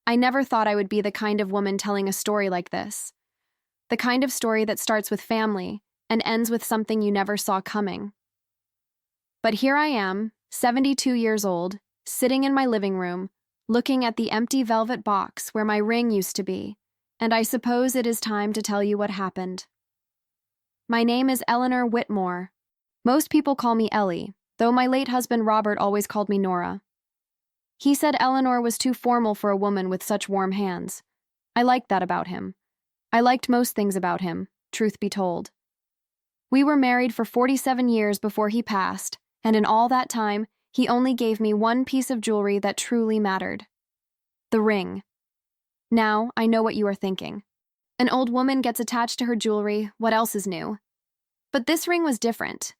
I never thought I would be the kind of woman telling a story like this. The kind of story that starts with family and ends with something you never saw coming. But here I am, 72 years old, sitting in my living room, looking at the empty velvet box where my ring used to be, and I suppose it is time to tell you what happened. My name is Eleanor Whitmore. Most people call me Ellie, though my late husband Robert always called me Nora. He said Eleanor was too formal for a woman with such warm hands. I liked that about him. I liked most things about him, truth be told. We were married for 47 years before he passed, and in all that time, he only gave me one piece of jewelry that truly mattered. The ring. Now, I know what you are thinking. An old woman gets attached to her jewelry, what else is new? But this ring was different.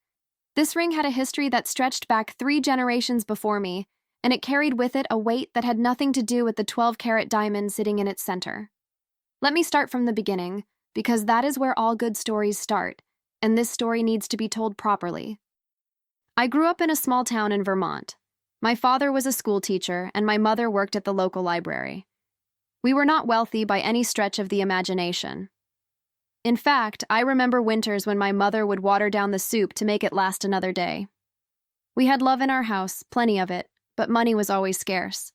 This ring had a history that stretched back 3 generations before me, and it carried with it a weight that had nothing to do with the 12-carat diamond sitting in its center. Let me start from the beginning, because that is where all good stories start, and this story needs to be told properly. I grew up in a small town in Vermont. My father was a school teacher, and my mother worked at the local library. We were not wealthy by any stretch of the imagination. In fact, I remember winters when my mother would water down the soup to make it last another day. We had love in our house, plenty of it, but money was always scarce.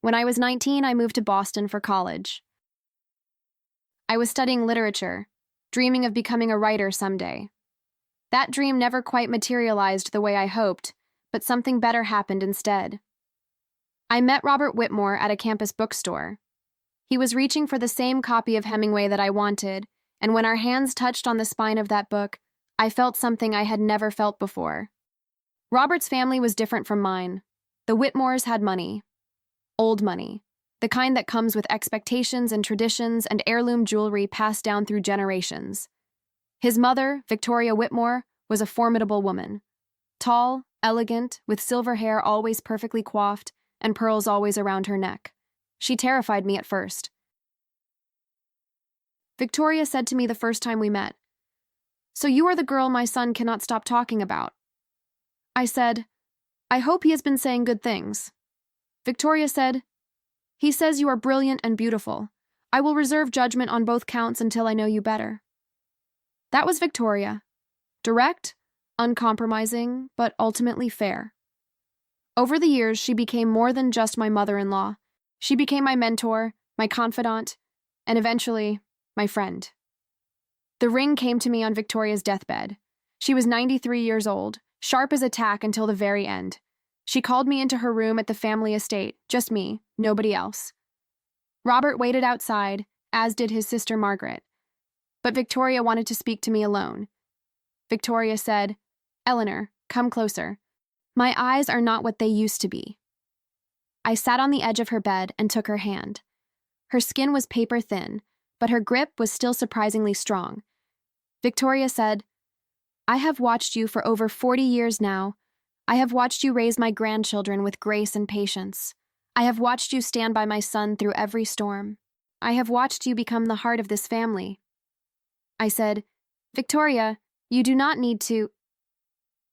When I was 19, I moved to Boston for college. I was studying literature, dreaming of becoming a writer someday. That dream never quite materialized the way I hoped, but something better happened instead. I met Robert Whitmore at a campus bookstore. He was reaching for the same copy of Hemingway that I wanted, and when our hands touched on the spine of that book, I felt something I had never felt before. Robert's family was different from mine. The Whitmores had money. Old money. The kind that comes with expectations and traditions and heirloom jewelry passed down through generations. His mother, Victoria Whitmore, was a formidable woman. Tall, elegant, with silver hair always perfectly coiffed and pearls always around her neck. She terrified me at first. Victoria said to me the first time we met, "So you are the girl my son cannot stop talking about." I said, "I hope he has been saying good things." Victoria said, "He says you are brilliant and beautiful. I will reserve judgment on both counts until I know you better." That was Victoria. Direct, uncompromising, but ultimately fair. Over the years, she became more than just my mother-in-law. She became my mentor, my confidant, and eventually, my friend. The ring came to me on Victoria's deathbed. She was 93 years old, sharp as a tack until the very end. She called me into her room at the family estate, just me, nobody else. Robert waited outside, as did his sister Margaret. But Victoria wanted to speak to me alone. Victoria said, "Eleanor, come closer. My eyes are not what they used to be." I sat on the edge of her bed and took her hand. Her skin was paper thin, but her grip was still surprisingly strong. Victoria said, "I have watched you for over 40 years now. I have watched you raise my grandchildren with grace and patience. I have watched you stand by my son through every storm. I have watched you become the heart of this family." I said, "Victoria, you do not need to—"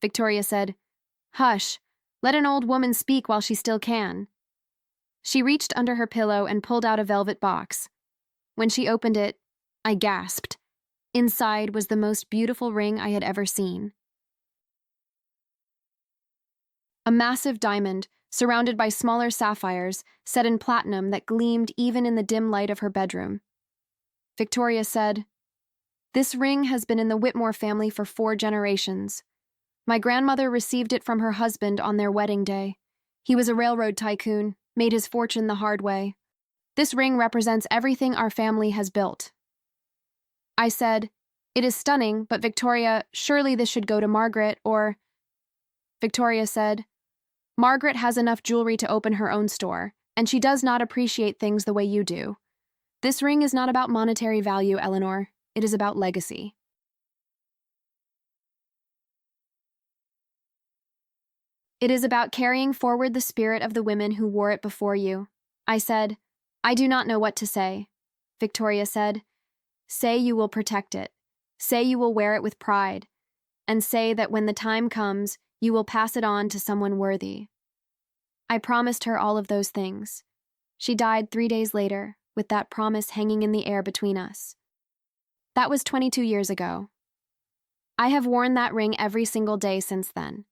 Victoria said, "Hush, let an old woman speak while she still can." She reached under her pillow and pulled out a velvet box. When she opened it, I gasped. Inside was the most beautiful ring I had ever seen. A massive diamond, surrounded by smaller sapphires, set in platinum that gleamed even in the dim light of her bedroom. Victoria said, "This ring has been in the Whitmore family for 4 generations. My grandmother received it from her husband on their wedding day. He was a railroad tycoon, made his fortune the hard way. This ring represents everything our family has built." I said, "It is stunning, but Victoria, surely this should go to Margaret, or—" Victoria said, "Margaret has enough jewelry to open her own store, and she does not appreciate things the way you do. This ring is not about monetary value, Eleanor. It is about legacy." "It is about carrying forward the spirit of the women who wore it before you." I said, "I do not know what to say." Victoria said, "Say you will protect it. Say you will wear it with pride. And say that when the time comes, you will pass it on to someone worthy." I promised her all of those things. She died 3 days later, with that promise hanging in the air between us. That was 22 years ago. I have worn that ring every single day since then.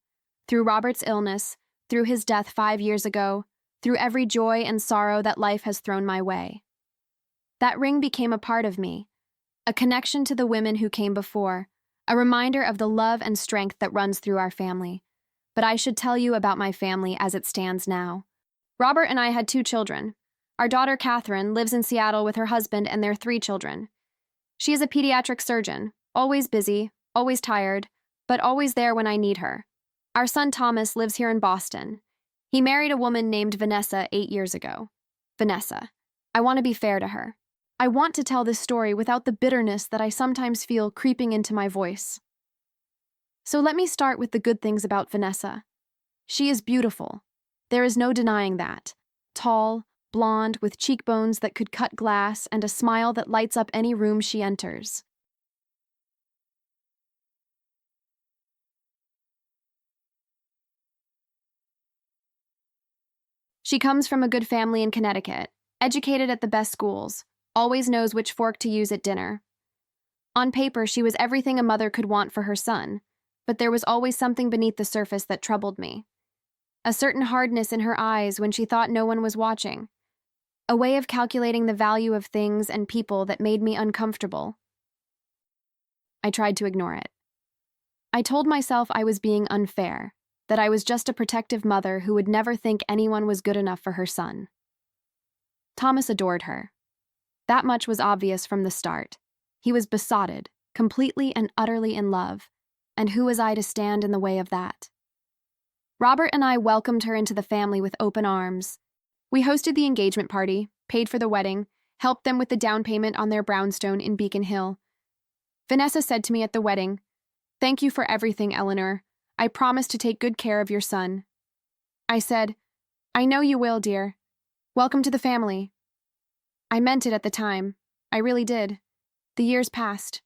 Through Robert's illness, through his death 5 years ago, through every joy and sorrow that life has thrown my way. That ring became a part of me, a connection to the women who came before, a reminder of the love and strength that runs through our family. But I should tell you about my family as it stands now. Robert and I had 2 children. Our daughter, Catherine, lives in Seattle with her husband and their 3 children. She is a pediatric surgeon, always busy, always tired, but always there when I need her. Our son, Thomas, lives here in Boston. He married a woman named Vanessa 8 years ago. Vanessa. I want to be fair to her. I want to tell this story without the bitterness that I sometimes feel creeping into my voice. So let me start with the good things about Vanessa. She is beautiful. There is no denying that. Tall, blonde, with cheekbones that could cut glass and a smile that lights up any room she enters. She comes from a good family in Connecticut, educated at the best schools, always knows which fork to use at dinner. On paper, she was everything a mother could want for her son, but there was always something beneath the surface that troubled me. A certain hardness in her eyes when she thought no one was watching. A way of calculating the value of things and people that made me uncomfortable. I tried to ignore it. I told myself I was being unfair, that I was just a protective mother who would never think anyone was good enough for her son. Thomas adored her. That much was obvious from the start. He was besotted, completely and utterly in love, and who was I to stand in the way of that? Robert and I welcomed her into the family with open arms. We hosted the engagement party, paid for the wedding, helped them with the down payment on their brownstone in Beacon Hill. Vanessa said to me at the wedding, "Thank you for everything, Eleanor. I promise to take good care of your son." I said, "I know you will, dear. Welcome to the family." I meant it at the time. I really did. The years passed.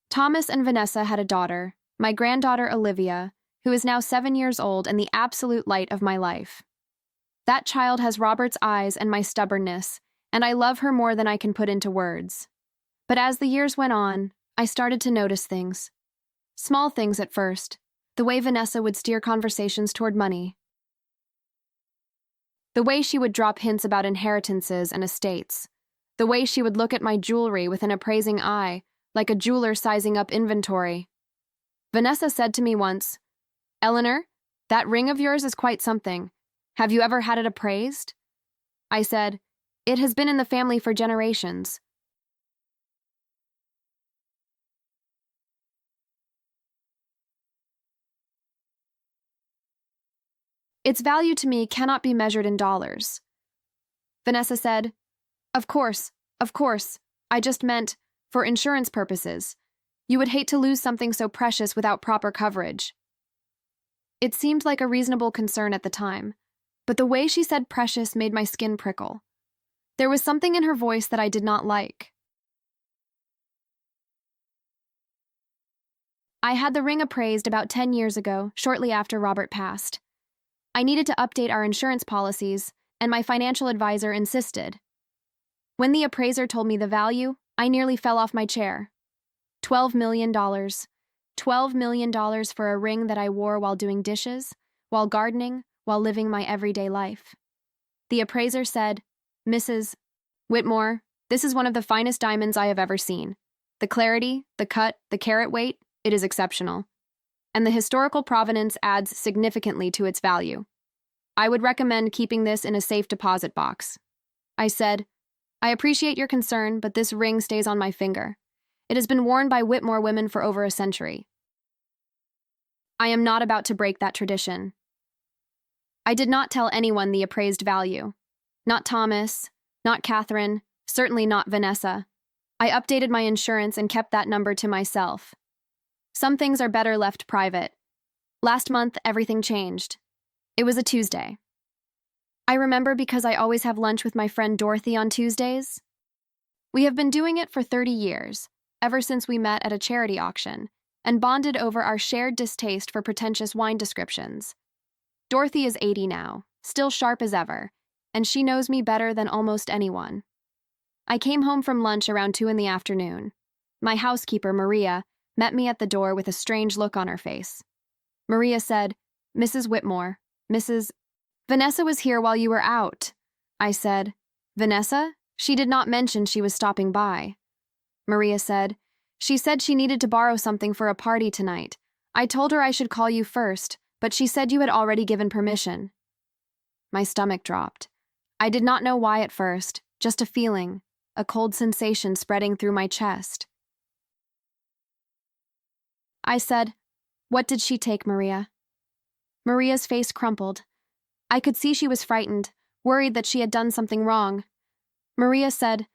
Thomas and Vanessa had a daughter, my granddaughter Olivia, who is now 7 years old and the absolute light of my life. That child has Robert's eyes and my stubbornness, and I love her more than I can put into words. But as the years went on, I started to notice things. Small things at first, the way Vanessa would steer conversations toward money. The way she would drop hints about inheritances and estates. The way she would look at my jewelry with an appraising eye, like a jeweler sizing up inventory. Vanessa said to me once, "Eleanor, that ring of yours is quite something. Have you ever had it appraised?" I said, "It has been in the family for generations." Its value to me cannot be measured in dollars. Vanessa said, Of course. I just meant, for insurance purposes. You would hate to lose something so precious without proper coverage." It seemed like a reasonable concern at the time, but the way she said precious made my skin prickle. There was something in her voice that I did not like. I had the ring appraised about 10 years ago, shortly after Robert passed. I needed to update our insurance policies, and my financial advisor insisted. When the appraiser told me the value, I nearly fell off my chair. $12 million. $12 million for a ring that I wore while doing dishes, while gardening, while living my everyday life. The appraiser said, "Mrs. Whitmore, this is one of the finest diamonds I have ever seen. The clarity, the cut, the carat weight, it is exceptional. And the historical provenance adds significantly to its value. I would recommend keeping this in a safe deposit box." I said, "I appreciate your concern, but this ring stays on my finger. It has been worn by Whitmore women for over a century. I am not about to break that tradition." I did not tell anyone the appraised value. Not Thomas, not Catherine, certainly not Vanessa. I updated my insurance and kept that number to myself. Some things are better left private. Last month, everything changed. It was a Tuesday. I remember because I always have lunch with my friend Dorothy on Tuesdays. We have been doing it for 30 years, ever since we met at a charity auction, and bonded over our shared distaste for pretentious wine descriptions. Dorothy is 80 now, still sharp as ever, and she knows me better than almost anyone. I came home from lunch around 2 in the afternoon. My housekeeper, Maria, met me at the door with a strange look on her face. Maria said, "Mrs. Whitmore, Mrs. Vanessa was here while you were out." I said, "Vanessa? She did not mention she was stopping by." Maria said, "She said she needed to borrow something for a party tonight. I told her I should call you first, but she said you had already given permission." My stomach dropped. I did not know why at first, just a feeling, a cold sensation spreading through my chest. I said, "What did she take, Maria?" Maria's face crumpled. I could see she was frightened, worried that she had done something wrong. Maria said,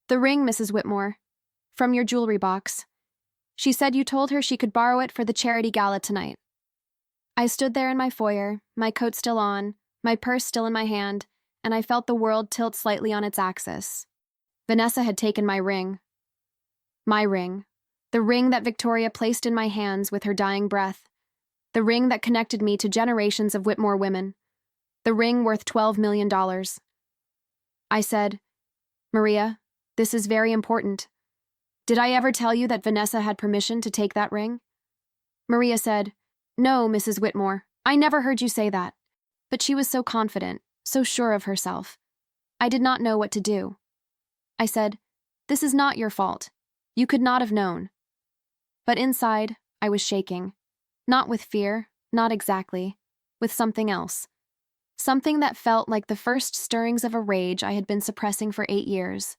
"The ring, Mrs. Whitmore, from your jewelry box. She said you told her she could borrow it for the charity gala tonight." I stood there in my foyer, my coat still on, my purse still in my hand, and I felt the world tilt slightly on its axis. Vanessa had taken my ring. My ring. The ring that Victoria placed in my hands with her dying breath. The ring that connected me to generations of Whitmore women. The ring worth $12 million. I said, "Maria, this is very important. Did I ever tell you that Vanessa had permission to take that ring?" Maria said, "No, Mrs. Whitmore, I never heard you say that." But she was so confident, so sure of herself. I did not know what to do. I said, "This is not your fault. You could not have known." But inside, I was shaking. Not with fear, not exactly, with something else. Something that felt like the first stirrings of a rage I had been suppressing for 8 years.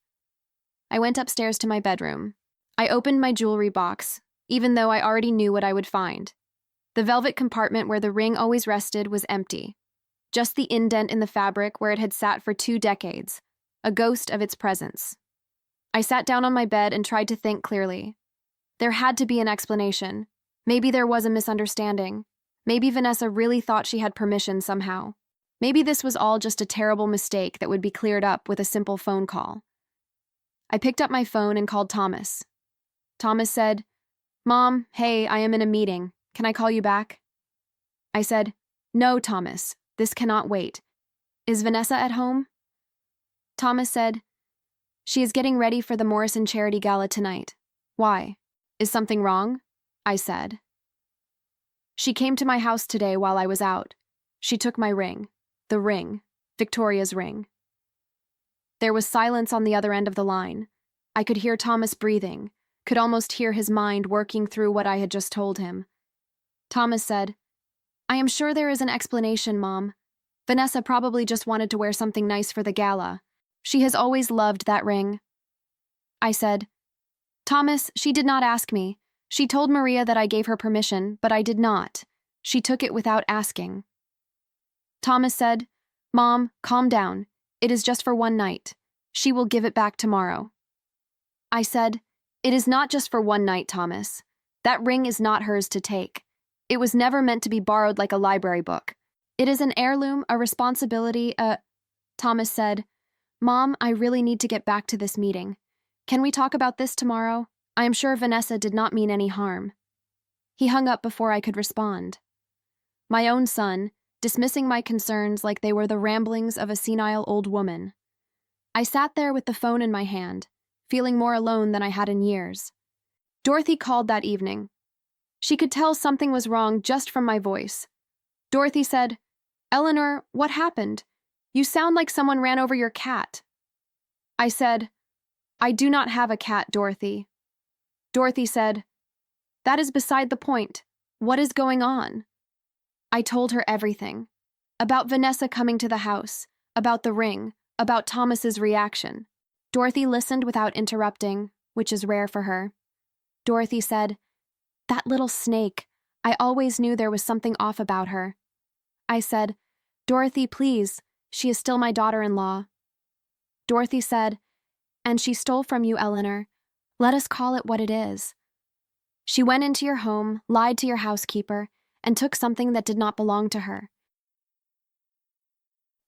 I went upstairs to my bedroom. I opened my jewelry box, even though I already knew what I would find. The velvet compartment where the ring always rested was empty. Just the indent in the fabric where it had sat for 2 decades, a ghost of its presence. I sat down on my bed and tried to think clearly. There had to be an explanation. Maybe there was a misunderstanding. Maybe Vanessa really thought she had permission somehow. Maybe this was all just a terrible mistake that would be cleared up with a simple phone call. I picked up my phone and called Thomas. Thomas said, "Mom, hey, I am in a meeting. Can I call you back?" I said, "No, Thomas, this cannot wait. Is Vanessa at home?" Thomas said, "She is getting ready for the Morrison Charity Gala tonight. Why? Is something wrong?" I said. "She came to my house today while I was out. She took my ring. The ring. Victoria's ring." There was silence on the other end of the line. I could hear Thomas breathing, could almost hear his mind working through what I had just told him. Thomas said, "I am sure there is an explanation, Mom. Vanessa probably just wanted to wear something nice for the gala. She has always loved that ring." I said, "Thomas, she did not ask me. She told Maria that I gave her permission, but I did not. She took it without asking." Thomas said, "Mom, calm down. It is just for one night. She will give it back tomorrow." I said, "It is not just for one night, Thomas. That ring is not hers to take. It was never meant to be borrowed like a library book. It is an heirloom, a responsibility, Thomas said, "Mom, I really need to get back to this meeting. Can we talk about this tomorrow? I am sure Vanessa did not mean any harm." He hung up before I could respond. My own son, dismissing my concerns like they were the ramblings of a senile old woman. I sat there with the phone in my hand, feeling more alone than I had in years. Dorothy called that evening. She could tell something was wrong just from my voice. Dorothy said, "Eleanor, what happened? You sound like someone ran over your cat." I said, "I do not have a cat, Dorothy." Dorothy said, "That is beside the point. What is going on?" I told her everything. About Vanessa coming to the house, about the ring, about Thomas's reaction. Dorothy listened without interrupting, which is rare for her. Dorothy said, "That little snake. I always knew there was something off about her." I said, "Dorothy, please. She is still my daughter-in-law." Dorothy said, "And she stole from you, Eleanor. Let us call it what it is. She went into your home, lied to your housekeeper, and took something that did not belong to her.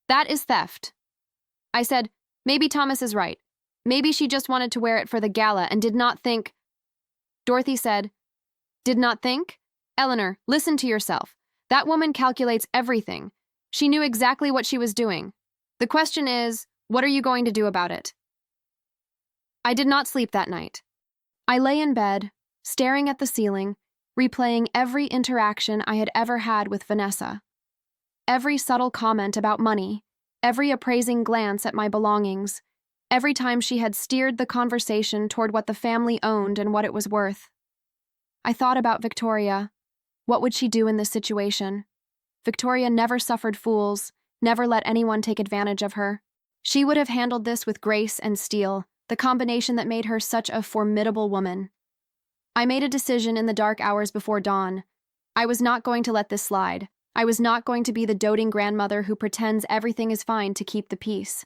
That is theft." I said, "Maybe Thomas is right. Maybe she just wanted to wear it for the gala and did not think." Dorothy said, "Did not think? Eleanor, listen to yourself. That woman calculates everything. She knew exactly what she was doing." The question is, what are you going to do about it? I did not sleep that night. I lay in bed, staring at the ceiling, replaying every interaction I had ever had with Vanessa. Every subtle comment about money, every appraising glance at my belongings, every time she had steered the conversation toward what the family owned and what it was worth. I thought about Victoria. What would she do in this situation? Victoria never suffered fools, never let anyone take advantage of her. She would have handled this with grace and steel, the combination that made her such a formidable woman. I made a decision in the dark hours before dawn. I was not going to let this slide. I was not going to be the doting grandmother who pretends everything is fine to keep the peace.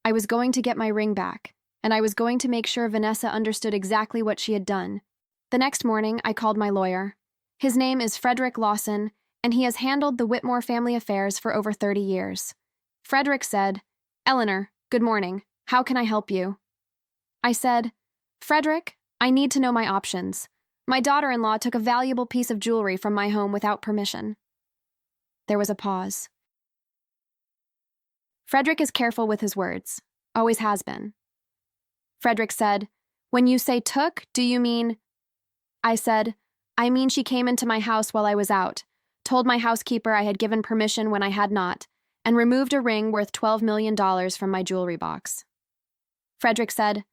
I was going to get my ring back, and I was going to make sure Vanessa understood exactly what she had done. The next morning, I called my lawyer. His name is Frederick Lawson, and he has handled the Whitmore family affairs for over 30 years. Frederick said, "Eleanor, good morning. How can I help you?" I said, "Frederick, I need to know my options. My daughter-in-law took a valuable piece of jewelry from my home without permission." There was a pause. Frederick is careful with his words, always has been. Frederick said, "When you say took, do you mean—" I said, "I mean she came into my house while I was out, told my housekeeper I had given permission when I had not, and removed a ring worth $12 million from my jewelry box." Frederick said,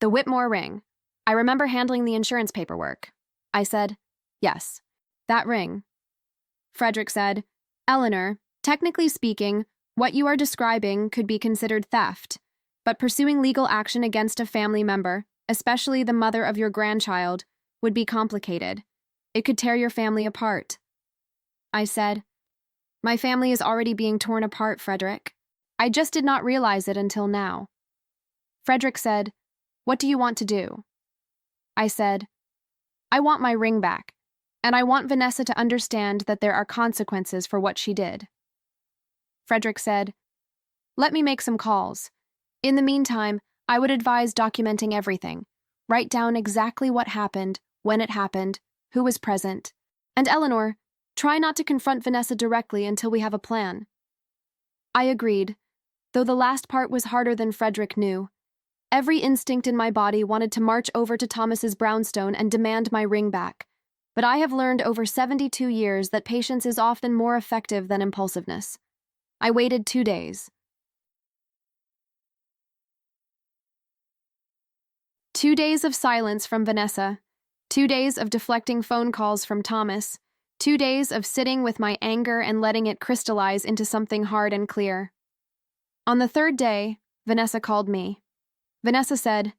"The Whitmore ring. I remember handling the insurance paperwork." I said, "Yes, that ring." Frederick said, "Eleanor, technically speaking, what you are describing could be considered theft, but pursuing legal action against a family member, especially the mother of your grandchild, would be complicated. It could tear your family apart." I said, "My family is already being torn apart, Frederick. I just did not realize it until now." Frederick said, "What do you want to do?" I said, "I want my ring back, and I want Vanessa to understand that there are consequences for what she did." Frederick said, "Let me make some calls. In the meantime, I would advise documenting everything. Write down exactly what happened, when it happened, who was present. And Eleanor, try not to confront Vanessa directly until we have a plan." I agreed, though the last part was harder than Frederick knew. Every instinct in my body wanted to march over to Thomas's brownstone and demand my ring back. But I have learned over 72 years that patience is often more effective than impulsiveness. I waited 2 days. 2 days of silence from Vanessa. 2 days of deflecting phone calls from Thomas. 2 days of sitting with my anger and letting it crystallize into something hard and clear. On the 3rd day, Vanessa called me. Vanessa said,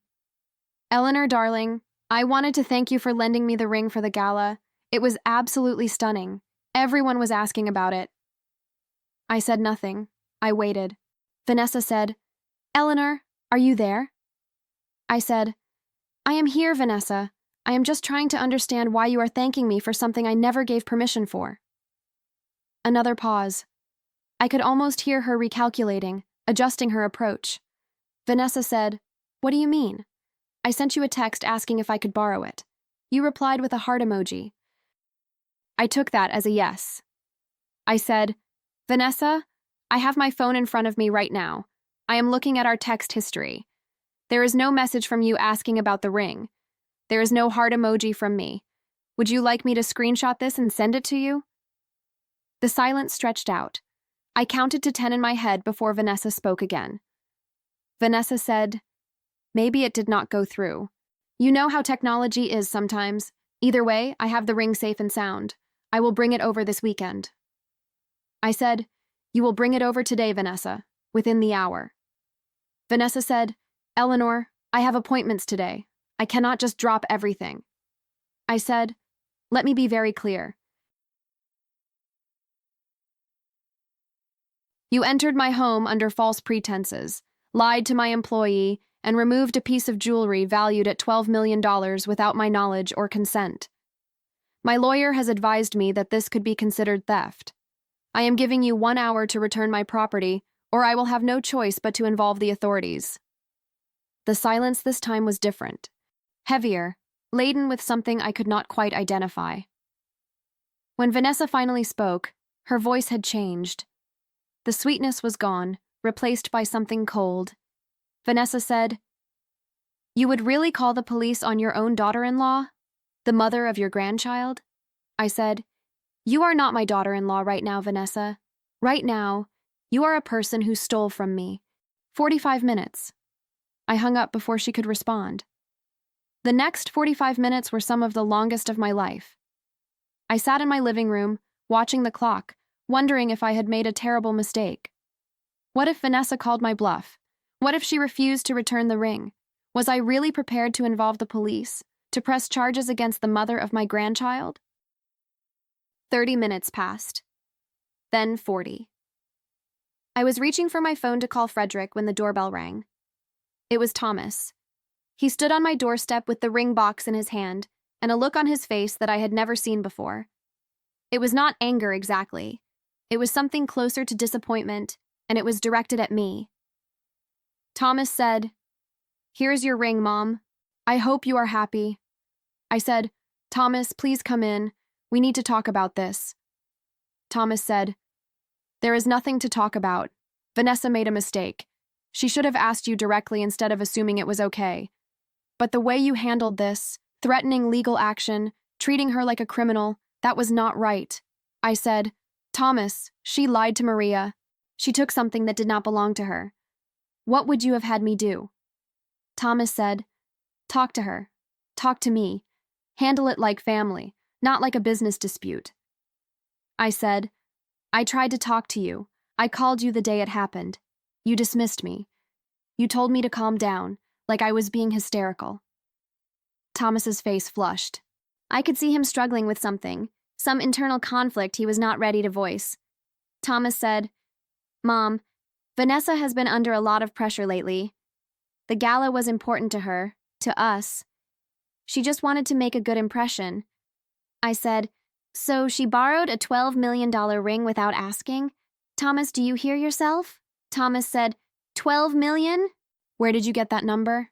"Eleanor, darling, I wanted to thank you for lending me the ring for the gala. It was absolutely stunning. Everyone was asking about it." I said nothing. I waited. Vanessa said, "Eleanor, are you there?" I said, "I am here, Vanessa. I am just trying to understand why you are thanking me for something I never gave permission for." Another pause. I could almost hear her recalculating, adjusting her approach. Vanessa said, "What do you mean? I sent you a text asking if I could borrow it. You replied with a heart emoji." I took that as a yes. I said, "Vanessa, I have my phone in front of me right now. I am looking at our text history. There is no message from you asking about the ring. There is no heart emoji from me. Would you like me to screenshot this and send it to you?" The silence stretched out. I counted to 10 in my head before Vanessa spoke again. Vanessa said, "Maybe it did not go through. You know how technology is sometimes. Either way, I have the ring safe and sound. I will bring it over this weekend." I said, "You will bring it over today, Vanessa, within the hour." Vanessa said, "Eleanor, I have appointments today. I cannot just drop everything." I said, "Let me be very clear. You entered my home under false pretenses, lied to my employee, and removed a piece of jewelry valued at $12 million without my knowledge or consent. My lawyer has advised me that this could be considered theft. I am giving you 1 hour to return my property, or I will have no choice but to involve the authorities." The silence this time was different, heavier, laden with something I could not quite identify. When Vanessa finally spoke, her voice had changed. The sweetness was gone, replaced by something cold. Vanessa said, "You would really call the police on your own daughter-in-law? The mother of your grandchild?" I said, "You are not my daughter-in-law right now, Vanessa. Right now, you are a person who stole from me. 45 minutes. I hung up before she could respond. The next 45 minutes were some of the longest of my life. I sat in my living room, watching the clock, wondering if I had made a terrible mistake. What if Vanessa called my bluff? What if she refused to return the ring? Was I really prepared to involve the police, to press charges against the mother of my grandchild? 30 minutes passed. Then 40. I was reaching for my phone to call Frederick when the doorbell rang. It was Thomas. He stood on my doorstep with the ring box in his hand and a look on his face that I had never seen before. It was not anger exactly. It was something closer to disappointment, and it was directed at me. Thomas said, "Here's your ring, Mom. I hope you are happy." I said, "Thomas, please come in. We need to talk about this." Thomas said, "There is nothing to talk about. Vanessa made a mistake. She should have asked you directly instead of assuming it was okay. But the way you handled this, threatening legal action, treating her like a criminal, that was not right." I said, "Thomas, she lied to Maria. She took something that did not belong to her. What would you have had me do?" Thomas said, "Talk to her. Talk to me. Handle it like family, not like a business dispute." I said, "I tried to talk to you. I called you the day it happened. You dismissed me. You told me to calm down, like I was being hysterical." Thomas's face flushed. I could see him struggling with something, some internal conflict he was not ready to voice. Thomas said, "Mom, Vanessa has been under a lot of pressure lately. The gala was important to her, to us. She just wanted to make a good impression." I said, "So she borrowed a $12 million ring without asking? Thomas, do you hear yourself?" Thomas said, "12 million? Where did you get that number?"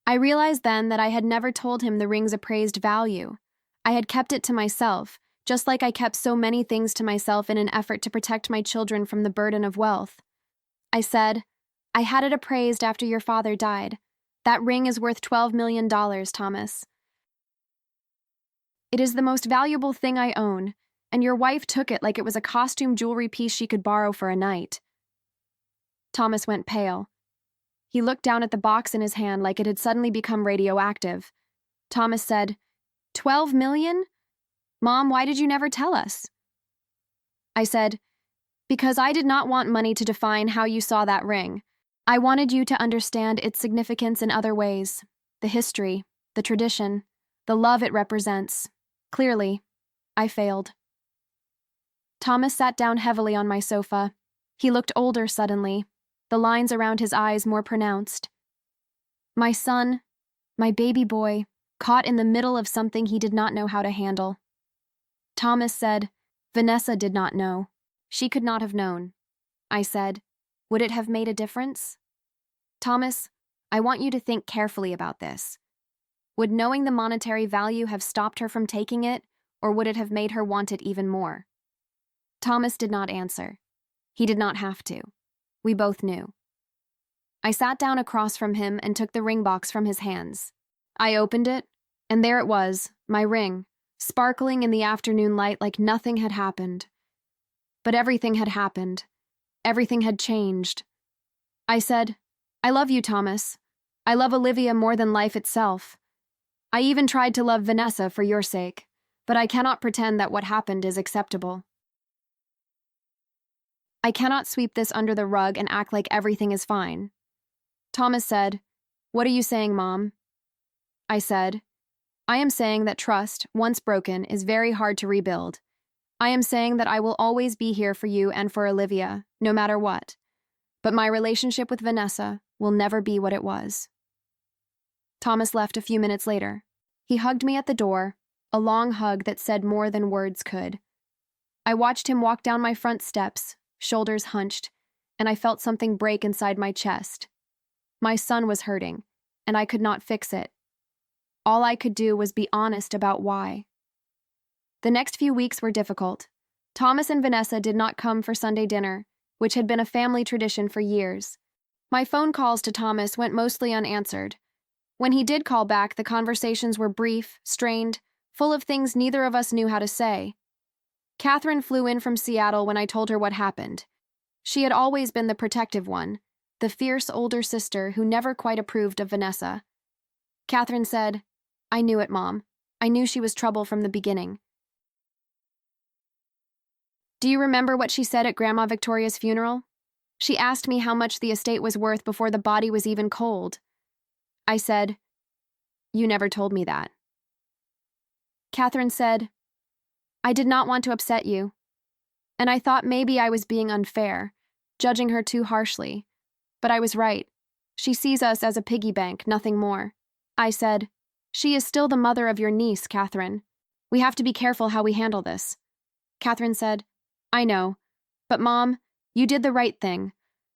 I realized then that I had never told him the ring's appraised value. I had kept it to myself, just like I kept so many things to myself in an effort to protect my children from the burden of wealth. I said, "I had it appraised after your father died. That ring is worth $12 million, Thomas. It is the most valuable thing I own, and your wife took it like it was a costume jewelry piece she could borrow for a night." Thomas went pale. He looked down at the box in his hand like it had suddenly become radioactive. Thomas said, "12 million? Mom, why did you never tell us?" I said, "Because I did not want money to define how you saw that ring. I wanted you to understand its significance in other ways, the history, the tradition, the love it represents. Clearly, I failed." Thomas sat down heavily on my sofa. He looked older suddenly, the lines around his eyes more pronounced. My son, my baby boy, caught in the middle of something he did not know how to handle. Thomas said, "Vanessa did not know. She could not have known." I said, "Would it have made a difference?" "Thomas, I want you to think carefully about this. Would knowing the monetary value have stopped her from taking it, or would it have made her want it even more?" Thomas did not answer. He did not have to. We both knew. I sat down across from him and took the ring box from his hands. I opened it, and there it was, my ring, sparkling in the afternoon light like nothing had happened. But everything had happened. Everything had changed. I said, "I love you, Thomas. I love Olivia more than life itself. I even tried to love Vanessa for your sake, but I cannot pretend that what happened is acceptable. I cannot sweep this under the rug and act like everything is fine." Thomas said, "What are you saying, Mom?" I said, "I am saying that trust, once broken, is very hard to rebuild. I am saying that I will always be here for you and for Olivia, no matter what. But my relationship with Vanessa will never be what it was." Thomas left a few minutes later. He hugged me at the door, a long hug that said more than words could. I watched him walk down my front steps, shoulders hunched, and I felt something break inside my chest. My son was hurting, and I could not fix it. All I could do was be honest about why. The next few weeks were difficult. Thomas and Vanessa did not come for Sunday dinner, which had been a family tradition for years. My phone calls to Thomas went mostly unanswered. When he did call back, the conversations were brief, strained, full of things neither of us knew how to say. Catherine flew in from Seattle when I told her what happened. She had always been the protective one, the fierce older sister who never quite approved of Vanessa. Catherine said, "I knew it, Mom. I knew she was trouble from the beginning." Do you remember what she said at Grandma Victoria's funeral? She asked me how much the estate was worth before the body was even cold. I said, "You never told me that." Catherine said, "I did not want to upset you, and I thought maybe I was being unfair, judging her too harshly. But I was right. She sees us as a piggy bank, nothing more." I said, "She is still the mother of your niece, Catherine. We have to be careful how we handle this." Catherine said, "I know, but Mom, you did the right thing.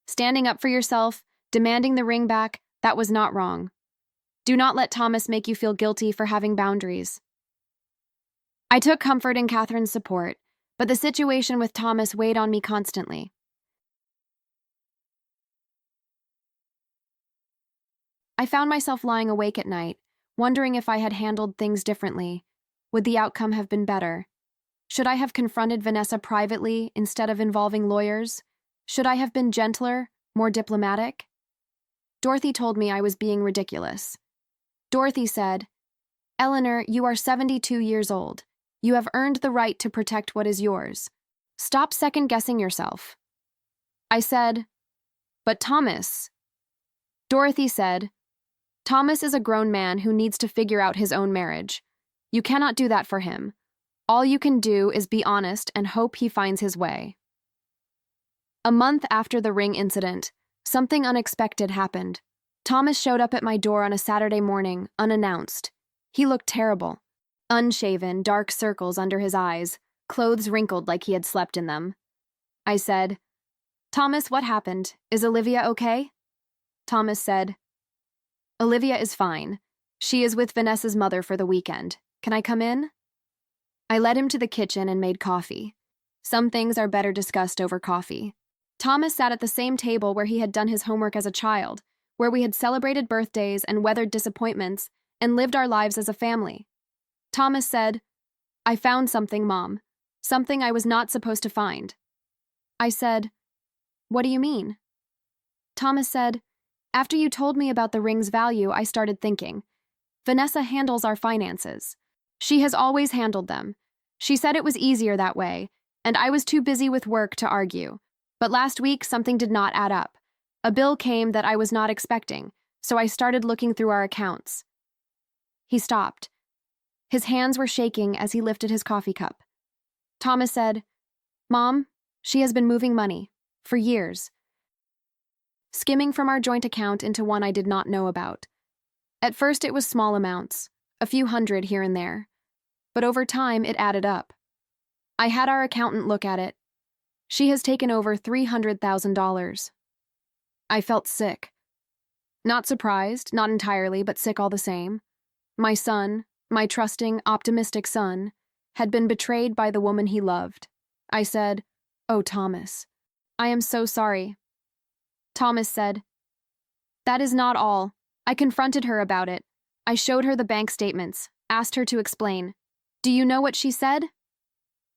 Standing up for yourself, demanding the ring back, that was not wrong. Do not let Thomas make you feel guilty for having boundaries." I took comfort in Catherine's support, but the situation with Thomas weighed on me constantly. I found myself lying awake at night, wondering if I had handled things differently. Would the outcome have been better? Should I have confronted Vanessa privately instead of involving lawyers? Should I have been gentler, more diplomatic? Dorothy told me I was being ridiculous. Dorothy said, "Eleanor, you are 72 years old. You have earned the right to protect what is yours. Stop second-guessing yourself." I said, "But Thomas..." Dorothy said, "Thomas is a grown man who needs to figure out his own marriage. You cannot do that for him. All you can do is be honest and hope he finds his way." A month after the ring incident, something unexpected happened. Thomas showed up at my door on a Saturday morning, unannounced. He looked terrible. Unshaven, dark circles under his eyes, clothes wrinkled like he had slept in them. I said, "Thomas, what happened? Is Olivia okay?" Thomas said, "Olivia is fine. She is with Vanessa's mother for the weekend. Can I come in?" I led him to the kitchen and made coffee. Some things are better discussed over coffee. Thomas sat at the same table where he had done his homework as a child, where we had celebrated birthdays and weathered disappointments and lived our lives as a family. Thomas said, "I found something, Mom. Something I was not supposed to find." I said, "What do you mean?" Thomas said, "After you told me about the ring's value, I started thinking. Vanessa handles our finances. She has always handled them. She said it was easier that way, and I was too busy with work to argue. But last week, something did not add up. A bill came that I was not expecting, so I started looking through our accounts." He stopped. His hands were shaking as he lifted his coffee cup. Thomas said, "Mom, she has been moving money, for years. Skimming from our joint account into one I did not know about. At first it was small amounts, a few hundred here and there. But over time it added up. I had our accountant look at it. She has taken over $300,000. I felt sick. Not surprised, not entirely, but sick all the same. My son, my trusting, optimistic son, had been betrayed by the woman he loved. I said, "Oh, Thomas, I am so sorry." Thomas said, "That is not all. I confronted her about it. I showed her the bank statements, asked her to explain. Do you know what she said?"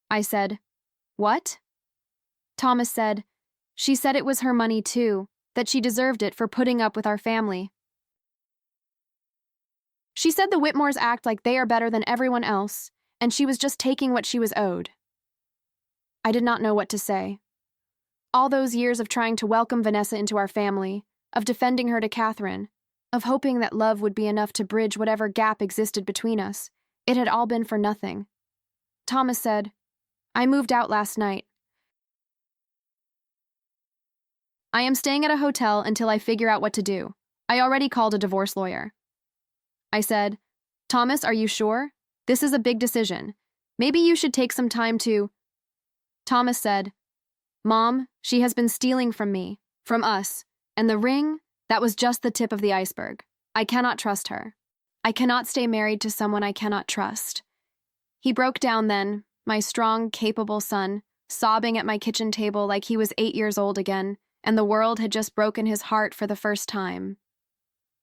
I said, "What?" Thomas said, "She said it was her money too, that she deserved it for putting up with our family. She said the Whitmores act like they are better than everyone else, and she was just taking what she was owed." I did not know what to say. All those years of trying to welcome Vanessa into our family, of defending her to Catherine, of hoping that love would be enough to bridge whatever gap existed between us, it had all been for nothing. Thomas said, "I moved out last night. I am staying at a hotel until I figure out what to do. I already called a divorce lawyer." I said, "Thomas, are you sure? This is a big decision. Maybe you should take some time to..." Thomas said, "Mom, she has been stealing from me, from us, and the ring, that was just the tip of the iceberg. I cannot trust her. I cannot stay married to someone I cannot trust." He broke down then, my strong, capable son, sobbing at my kitchen table like he was 8 years old again, and the world had just broken his heart for the first time.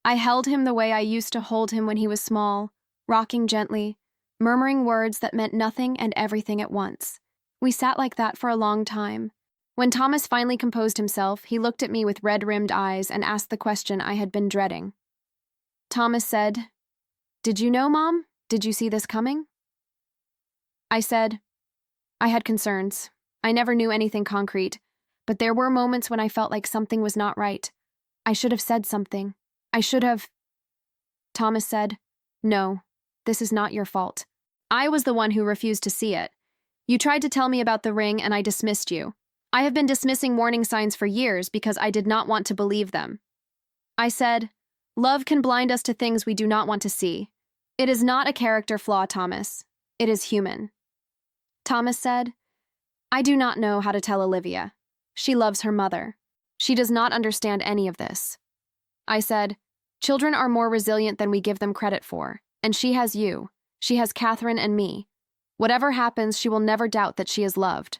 I held him the way I used to hold him when he was small, rocking gently, murmuring words that meant nothing and everything at once. We sat like that for a long time. When Thomas finally composed himself, he looked at me with red-rimmed eyes and asked the question I had been dreading. Thomas said, "Did you know, Mom? Did you see this coming?" I said, "I had concerns. I never knew anything concrete, but there were moments when I felt like something was not right. I should have said something. I should have." Thomas said, "No, this is not your fault. I was the one who refused to see it. You tried to tell me about the ring and I dismissed you. I have been dismissing warning signs for years because I did not want to believe them." I said, "Love can blind us to things we do not want to see. It is not a character flaw, Thomas. It is human." Thomas said, "I do not know how to tell Olivia. She loves her mother. She does not understand any of this." I said, "Children are more resilient than we give them credit for, and she has you. She has Catherine and me. Whatever happens, she will never doubt that she is loved."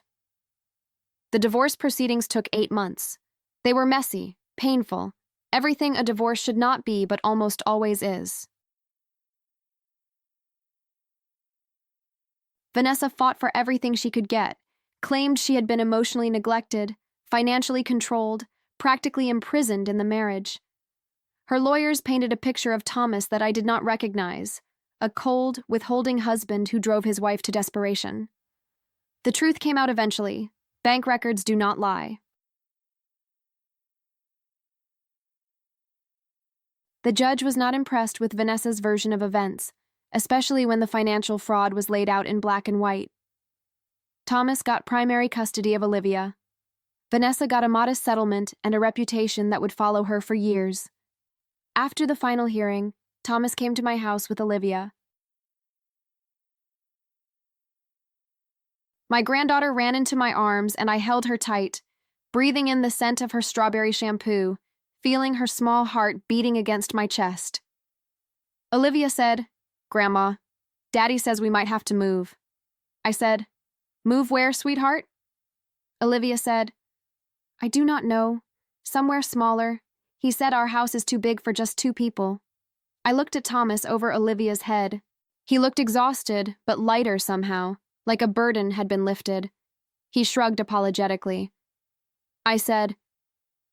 The divorce proceedings took 8 months. They were messy, painful, everything a divorce should not be but almost always is. Vanessa fought for everything she could get, claimed she had been emotionally neglected, financially controlled, practically imprisoned in the marriage. Her lawyers painted a picture of Thomas that I did not recognize, a cold, withholding husband who drove his wife to desperation. The truth came out eventually. Bank records do not lie. The judge was not impressed with Vanessa's version of events, especially when the financial fraud was laid out in black and white. Thomas got primary custody of Olivia. Vanessa got a modest settlement and a reputation that would follow her for years. After the final hearing, Thomas came to my house with Olivia. My granddaughter ran into my arms and I held her tight, breathing in the scent of her strawberry shampoo, feeling her small heart beating against my chest. Olivia said, "Grandma, Daddy says we might have to move." I said, "Move where, sweetheart?" Olivia said, "I do not know. Somewhere smaller. He said our house is too big for just 2 people. I looked at Thomas over Olivia's head. He looked exhausted, but lighter somehow, like a burden had been lifted. He shrugged apologetically. I said,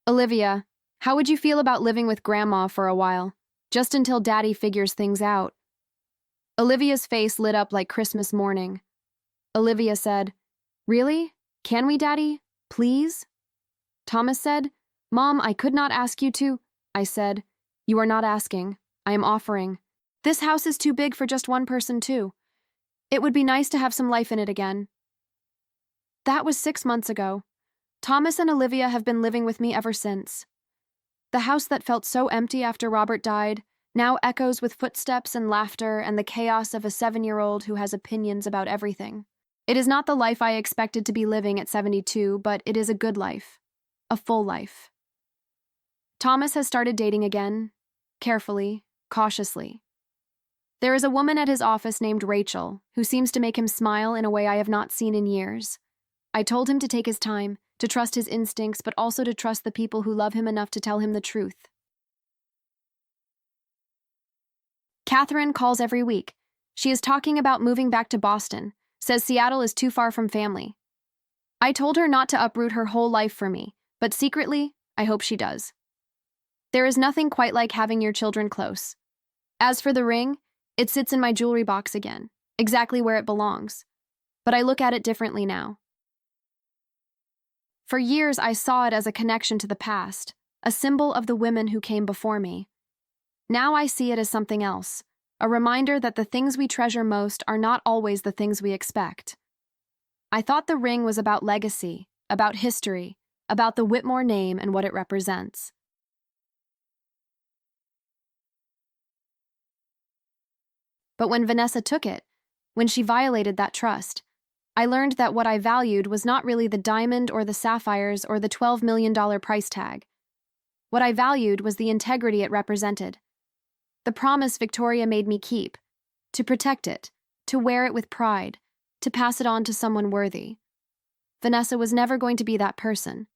"Olivia, how would you feel about living with Grandma for a while, just until Daddy figures things out?" Olivia's face lit up like Christmas morning. Olivia said, "Really? Can we, Daddy? Please?" Thomas said, "Mom, I could not ask you to." I said, "You are not asking. I am offering. This house is too big for just one person, too. It would be nice to have some life in it again." That was 6 months ago. Thomas and Olivia have been living with me ever since. The house that felt so empty after Robert died now echoes with footsteps and laughter and the chaos of a 7-year-old who has opinions about everything. It is not the life I expected to be living at 72, but it is a good life. A full life. Thomas has started dating again, carefully, cautiously. There is a woman at his office named Rachel, who seems to make him smile in a way I have not seen in years. I told him to take his time, to trust his instincts, but also to trust the people who love him enough to tell him the truth. Catherine calls every week. She is talking about moving back to Boston, says Seattle is too far from family. I told her not to uproot her whole life for me, but secretly, I hope she does. There is nothing quite like having your children close. As for the ring, it sits in my jewelry box again, exactly where it belongs. But I look at it differently now. For years, I saw it as a connection to the past, a symbol of the women who came before me. Now I see it as something else, a reminder that the things we treasure most are not always the things we expect. I thought the ring was about legacy, about history, about the Whitmore name and what it represents. But when Vanessa took it, when she violated that trust, I learned that what I valued was not really the diamond or the sapphires or the $12 million price tag. What I valued was the integrity it represented. The promise Victoria made me keep, to protect it, to wear it with pride, to pass it on to someone worthy. Vanessa was never going to be that person.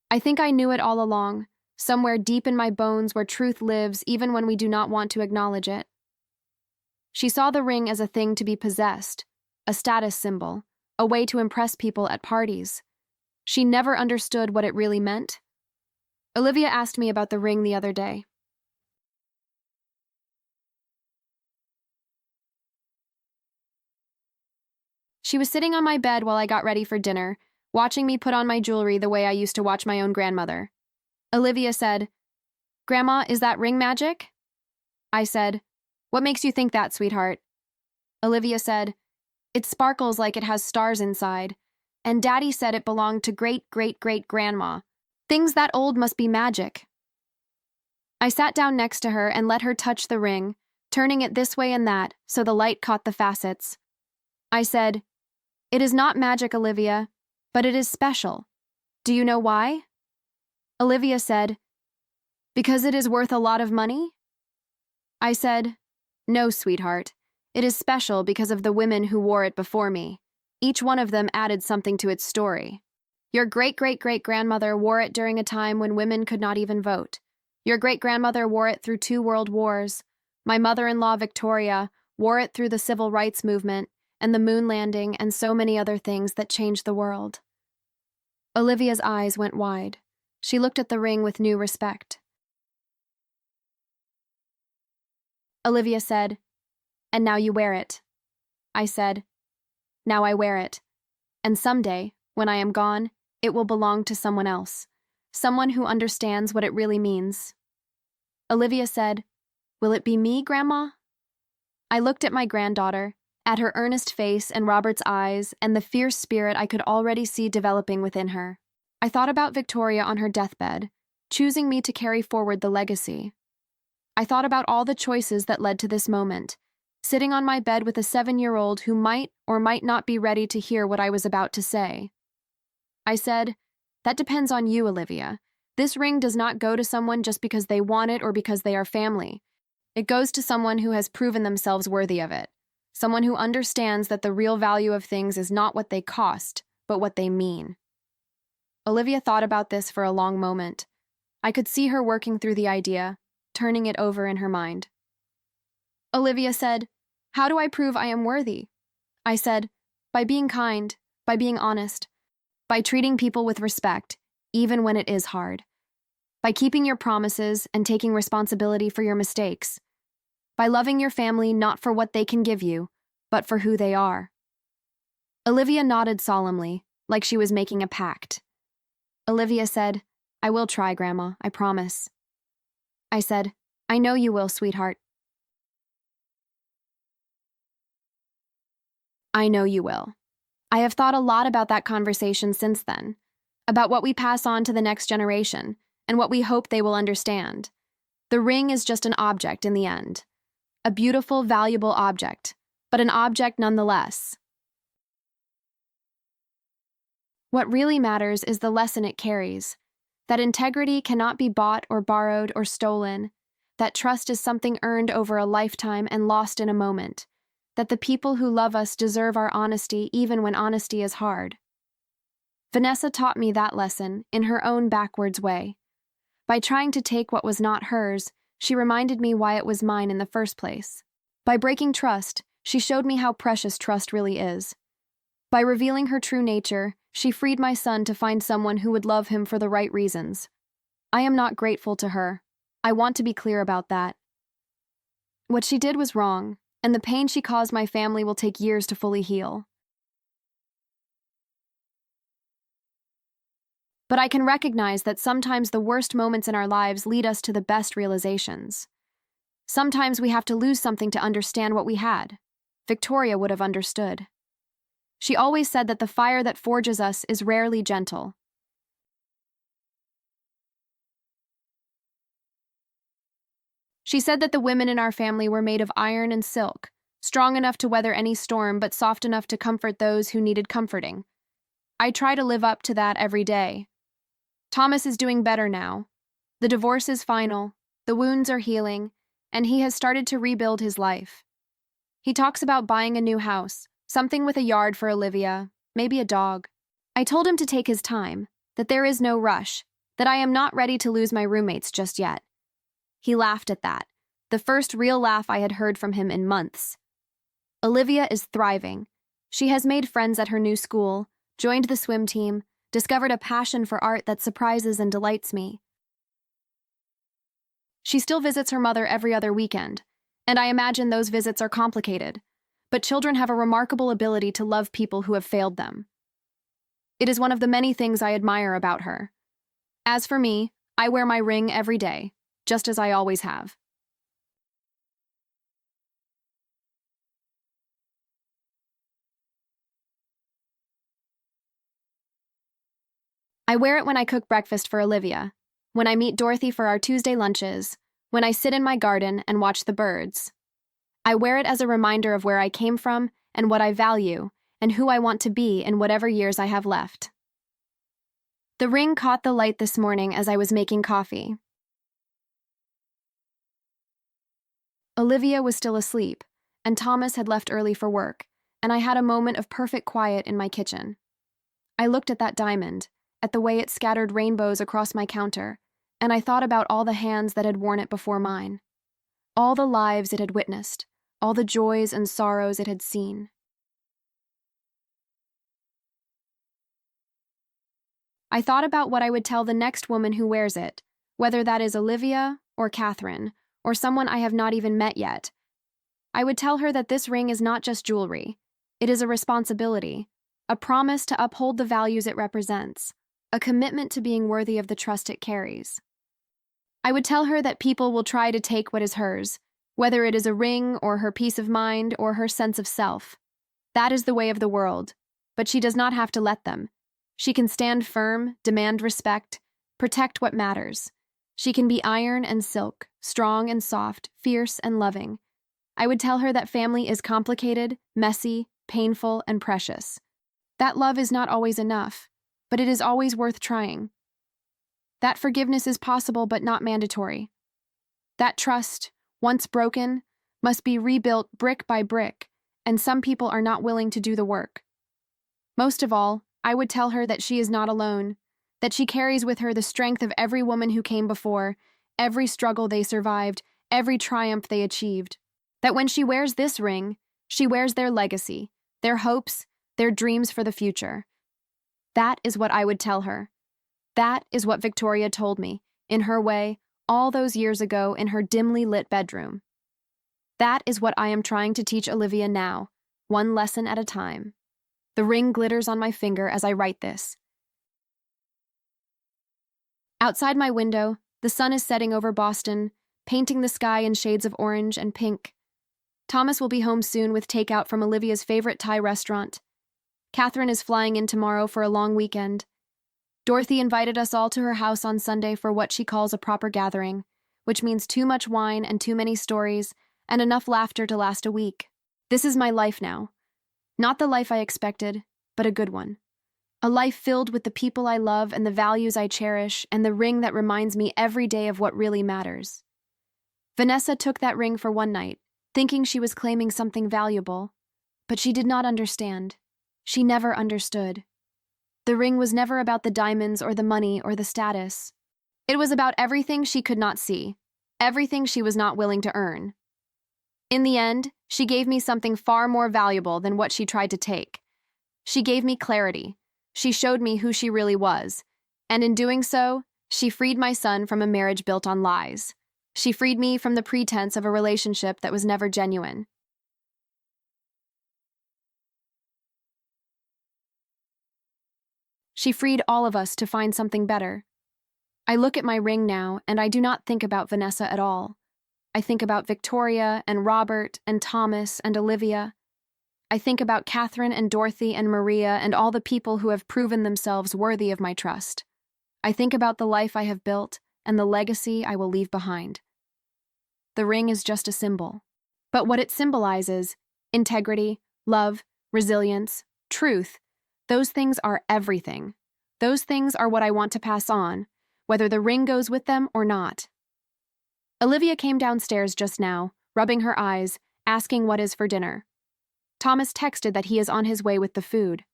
I think I knew it all along, somewhere deep in my bones where truth lives even when we do not want to acknowledge it. She saw the ring as a thing to be possessed, a status symbol, a way to impress people at parties. She never understood what it really meant. Olivia asked me about the ring the other day. She was sitting on my bed while I got ready for dinner, watching me put on my jewelry the way I used to watch my own grandmother. Olivia said, "Grandma, is that ring magic?" I said, "What makes you think that, sweetheart?" Olivia said, "It sparkles like it has stars inside, and Daddy said it belonged to great-great-great-grandma. Things that old must be magic." I sat down next to her and let her touch the ring, turning it this way and that so the light caught the facets. I said, "It is not magic, Olivia, but it is special. Do you know why?" Olivia said, "Because it is worth a lot of money?" I said, "No, sweetheart. It is special because of the women who wore it before me. Each one of them added something to its story. Your great-great-great-grandmother wore it during a time when women could not even vote. Your great-grandmother wore it through 2 world wars. My mother-in-law, Victoria, wore it through the civil rights movement and the moon landing and so many other things that changed the world." Olivia's eyes went wide. She looked at the ring with new respect. Olivia said, "And now you wear it." I said, "Now I wear it. And someday, when I am gone, it will belong to someone else. Someone who understands what it really means." Olivia said, "Will it be me, Grandma?" I looked at my granddaughter, at her earnest face and Robert's eyes and the fierce spirit I could already see developing within her. I thought about Victoria on her deathbed, choosing me to carry forward the legacy. I thought about all the choices that led to this moment, sitting on my bed with a 7-year-old who might or might not be ready to hear what I was about to say. I said, "That depends on you, Olivia. This ring does not go to someone just because they want it or because they are family. It goes to someone who has proven themselves worthy of it. Someone who understands that the real value of things is not what they cost, but what they mean." Olivia thought about this for a long moment. I could see her working through the idea, turning it over in her mind. Olivia said, "How do I prove I am worthy?" I said, "By being kind, by being honest, by treating people with respect, even when it is hard, by keeping your promises and taking responsibility for your mistakes, by loving your family not for what they can give you, but for who they are." Olivia nodded solemnly, like she was making a pact. Olivia said, "I will try, Grandma, I promise." I said, "I know you will, sweetheart." I know you will. I have thought a lot about that conversation since then, about what we pass on to the next generation, and what we hope they will understand. The ring is just an object in the end. A beautiful, valuable object, but an object nonetheless. What really matters is the lesson it carries, that integrity cannot be bought or borrowed or stolen, that trust is something earned over a lifetime and lost in a moment, that the people who love us deserve our honesty even when honesty is hard. Vanessa taught me that lesson in her own backwards way. By trying to take what was not hers, she reminded me why it was mine in the first place. By breaking trust, she showed me how precious trust really is. By revealing her true nature, she freed my son to find someone who would love him for the right reasons. I am not grateful to her. I want to be clear about that. What she did was wrong, and the pain she caused my family will take years to fully heal. But I can recognize that sometimes the worst moments in our lives lead us to the best realizations. Sometimes we have to lose something to understand what we had. Victoria would have understood. She always said that the fire that forges us is rarely gentle. She said that the women in our family were made of iron and silk, strong enough to weather any storm but soft enough to comfort those who needed comforting. I try to live up to that every day. Thomas is doing better now. The divorce is final, the wounds are healing, and he has started to rebuild his life. He talks about buying a new house, Something with a yard for Olivia, maybe a dog. I told him to take his time, that there is no rush, that I am not ready to lose my roommates just yet. He laughed at that, the first real laugh I had heard from him in months. Olivia is thriving. She has made friends at her new school, joined the swim team, discovered a passion for art that surprises and delights me. She still visits her mother every other weekend, and I imagine those visits are complicated, but children have a remarkable ability to love people who have failed them. It is one of the many things I admire about her. As for me, I wear my ring every day, just as I always have. I wear it when I cook breakfast for Olivia, when I meet Dorothy for our Tuesday lunches, when I sit in my garden and watch the birds. I wear it as a reminder of where I came from and what I value and who I want to be in whatever years I have left. The ring caught the light this morning as I was making coffee. Olivia was still asleep, and Thomas had left early for work, and I had a moment of perfect quiet in my kitchen. I looked at that diamond, at the way it scattered rainbows across my counter, and I thought about all the hands that had worn it before mine, all the lives it had witnessed, all the joys and sorrows it had seen. I thought about what I would tell the next woman who wears it, whether that is Olivia or Catherine, or someone I have not even met yet. I would tell her that this ring is not just jewelry. It is a responsibility, a promise to uphold the values it represents, a commitment to being worthy of the trust it carries. I would tell her that people will try to take what is hers, whether it is a ring or her peace of mind or her sense of self. That is the way of the world, but she does not have to let them. She can stand firm, demand respect, protect what matters. She can be iron and silk, strong and soft, fierce and loving. I would tell her that family is complicated, messy, painful, and precious. That love is not always enough, but it is always worth trying. That forgiveness is possible but not mandatory. That trust, once broken, must be rebuilt brick by brick, and some people are not willing to do the work. Most of all, I would tell her that she is not alone, that she carries with her the strength of every woman who came before, every struggle they survived, every triumph they achieved. That when she wears this ring, she wears their legacy, their hopes, their dreams for the future. That is what I would tell her. That is what Victoria told me, in her way, all those years ago in her dimly lit bedroom. That is what I am trying to teach Olivia now, one lesson at a time. The ring glitters on my finger as I write this. Outside my window, the sun is setting over Boston, painting the sky in shades of orange and pink. Thomas will be home soon with takeout from Olivia's favorite Thai restaurant. Catherine is flying in tomorrow for a long weekend. Dorothy invited us all to her house on Sunday for what she calls a proper gathering, which means too much wine and too many stories and enough laughter to last a week. This is my life now. Not the life I expected, but a good one. A life filled with the people I love and the values I cherish and the ring that reminds me every day of what really matters. Vanessa took that ring for one night, thinking she was claiming something valuable, but she did not understand. She never understood. The ring was never about the diamonds or the money or the status. It was about everything she could not see, everything she was not willing to earn. In the end, she gave me something far more valuable than what she tried to take. She gave me clarity. She showed me who she really was. And in doing so, she freed my son from a marriage built on lies. She freed me from the pretense of a relationship that was never genuine. She freed all of us to find something better. I look at my ring now, and I do not think about Vanessa at all. I think about Victoria and Robert and Thomas and Olivia. I think about Catherine and Dorothy and Maria and all the people who have proven themselves worthy of my trust. I think about the life I have built and the legacy I will leave behind. The ring is just a symbol. But what it symbolizes, integrity, love, resilience, truth, those things are everything. Those things are what I want to pass on, whether the ring goes with them or not. Olivia came downstairs just now, rubbing her eyes, asking what is for dinner. Thomas texted that he is on his way with the food.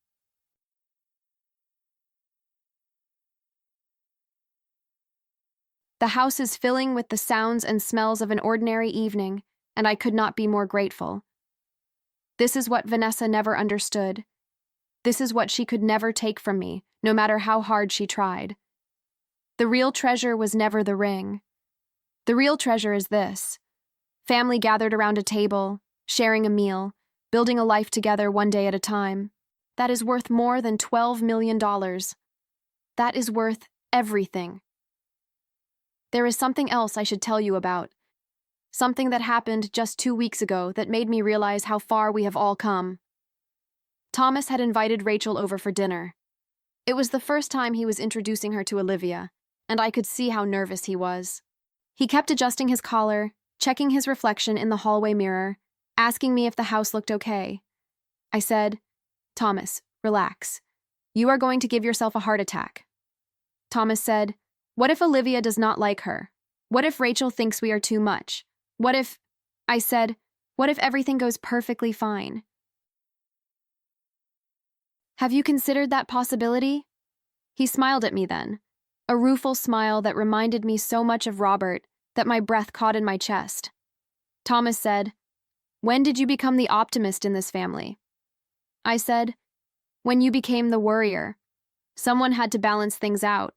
The house is filling with the sounds and smells of an ordinary evening, and I could not be more grateful. This is what Vanessa never understood. This is what she could never take from me, no matter how hard she tried. The real treasure was never the ring. The real treasure is this: family gathered around a table, sharing a meal, building a life together one day at a time. That is worth more than $12 million. That is worth everything. There is something else I should tell you about. Something that happened just 2 weeks ago that made me realize how far we have all come. Thomas had invited Rachel over for dinner. It was the first time he was introducing her to Olivia, and I could see how nervous he was. He kept adjusting his collar, checking his reflection in the hallway mirror, asking me if the house looked okay. I said, "Thomas, relax. You are going to give yourself a heart attack." Thomas said, "What if Olivia does not like her? What if Rachel thinks we are too much? What if—" I said, "What if everything goes perfectly fine?" "Have you considered that possibility?" He smiled at me then, a rueful smile that reminded me so much of Robert that my breath caught in my chest. Thomas said, "When did you become the optimist in this family?" I said, "When you became the worrier. Someone had to balance things out."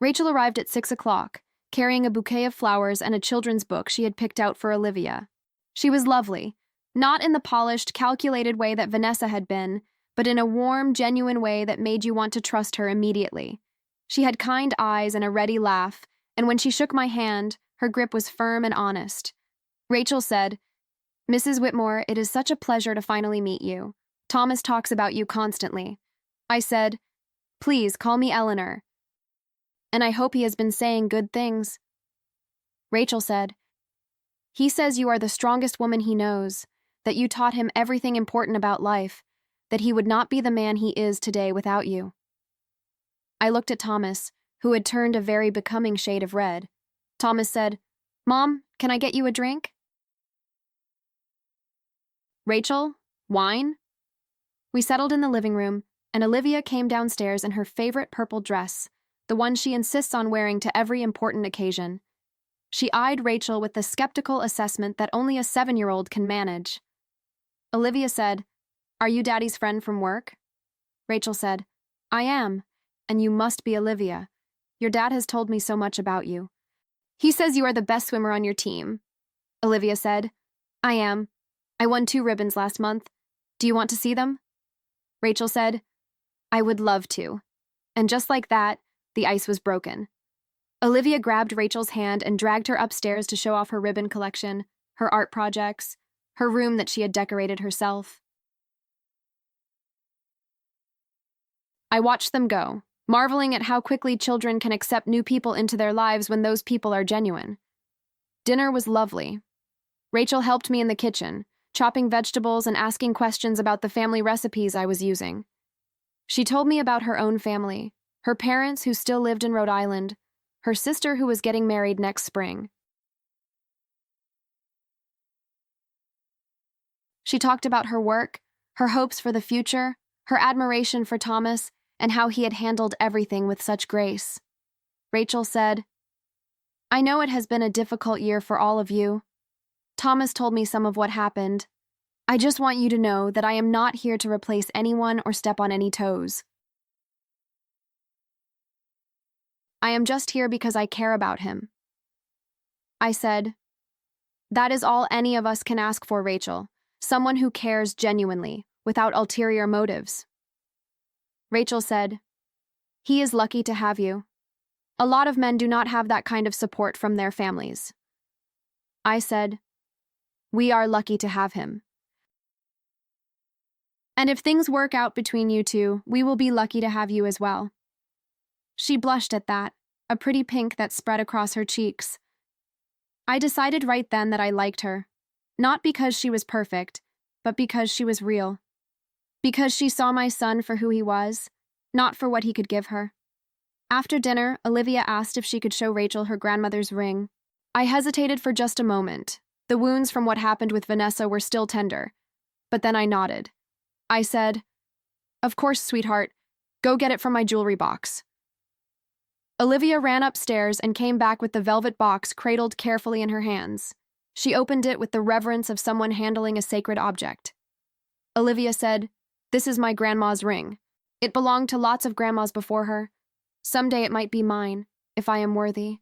Rachel arrived at 6 o'clock, carrying a bouquet of flowers and a children's book she had picked out for Olivia. She was lovely, not in the polished, calculated way that Vanessa had been, but in a warm, genuine way that made you want to trust her immediately. She had kind eyes and a ready laugh, and when she shook my hand, her grip was firm and honest. Rachel said, "Mrs. Whitmore, it is such a pleasure to finally meet you. Thomas talks about you constantly." I said, "Please call me Eleanor. And I hope he has been saying good things." Rachel said, "He says you are the strongest woman he knows, that you taught him everything important about life, that he would not be the man he is today without you." I looked at Thomas, who had turned a very becoming shade of red. Thomas said, "Mom, can I get you a drink?" "Rachel, wine?" We settled in the living room, and Olivia came downstairs in her favorite purple dress, the one she insists on wearing to every important occasion. She eyed Rachel with the skeptical assessment that only a 7-year-old can manage. Olivia said, "Are you Daddy's friend from work?" Rachel said, "I am, and you must be Olivia. Your dad has told me so much about you. He says you are the best swimmer on your team." Olivia said, "I am. I won 2 ribbons last month. Do you want to see them?" Rachel said, "I would love to." And just like that, the ice was broken. Olivia grabbed Rachel's hand and dragged her upstairs to show off her ribbon collection, her art projects, her room that she had decorated herself. I watched them go, marveling at how quickly children can accept new people into their lives when those people are genuine. Dinner was lovely. Rachel helped me in the kitchen, chopping vegetables and asking questions about the family recipes I was using. She told me about her own family, her parents who still lived in Rhode Island, her sister who was getting married next spring. She talked about her work, her hopes for the future, her admiration for Thomas, and how he had handled everything with such grace. Rachel said, "I know it has been a difficult year for all of you. Thomas told me some of what happened. I just want you to know that I am not here to replace anyone or step on any toes. I am just here because I care about him." I said, "That is all any of us can ask for, Rachel. Someone who cares genuinely, without ulterior motives." Rachel said, "He is lucky to have you. A lot of men do not have that kind of support from their families." I said, "We are lucky to have him. And if things work out between you two, we will be lucky to have you as well." She blushed at that, a pretty pink that spread across her cheeks. I decided right then that I liked her, not because she was perfect, but because she was real. Because she saw my son for who he was, not for what he could give her. After dinner, Olivia asked if she could show Rachel her grandmother's ring. I hesitated for just a moment. The wounds from what happened with Vanessa were still tender. but then I nodded. I said, "Of course, sweetheart. Go get it from my jewelry box." Olivia ran upstairs and came back with the velvet box cradled carefully in her hands. She opened it with the reverence of someone handling a sacred object. Olivia said, "This is my grandma's ring. It belonged to lots of grandmas before her. Someday it might be mine, if I am worthy."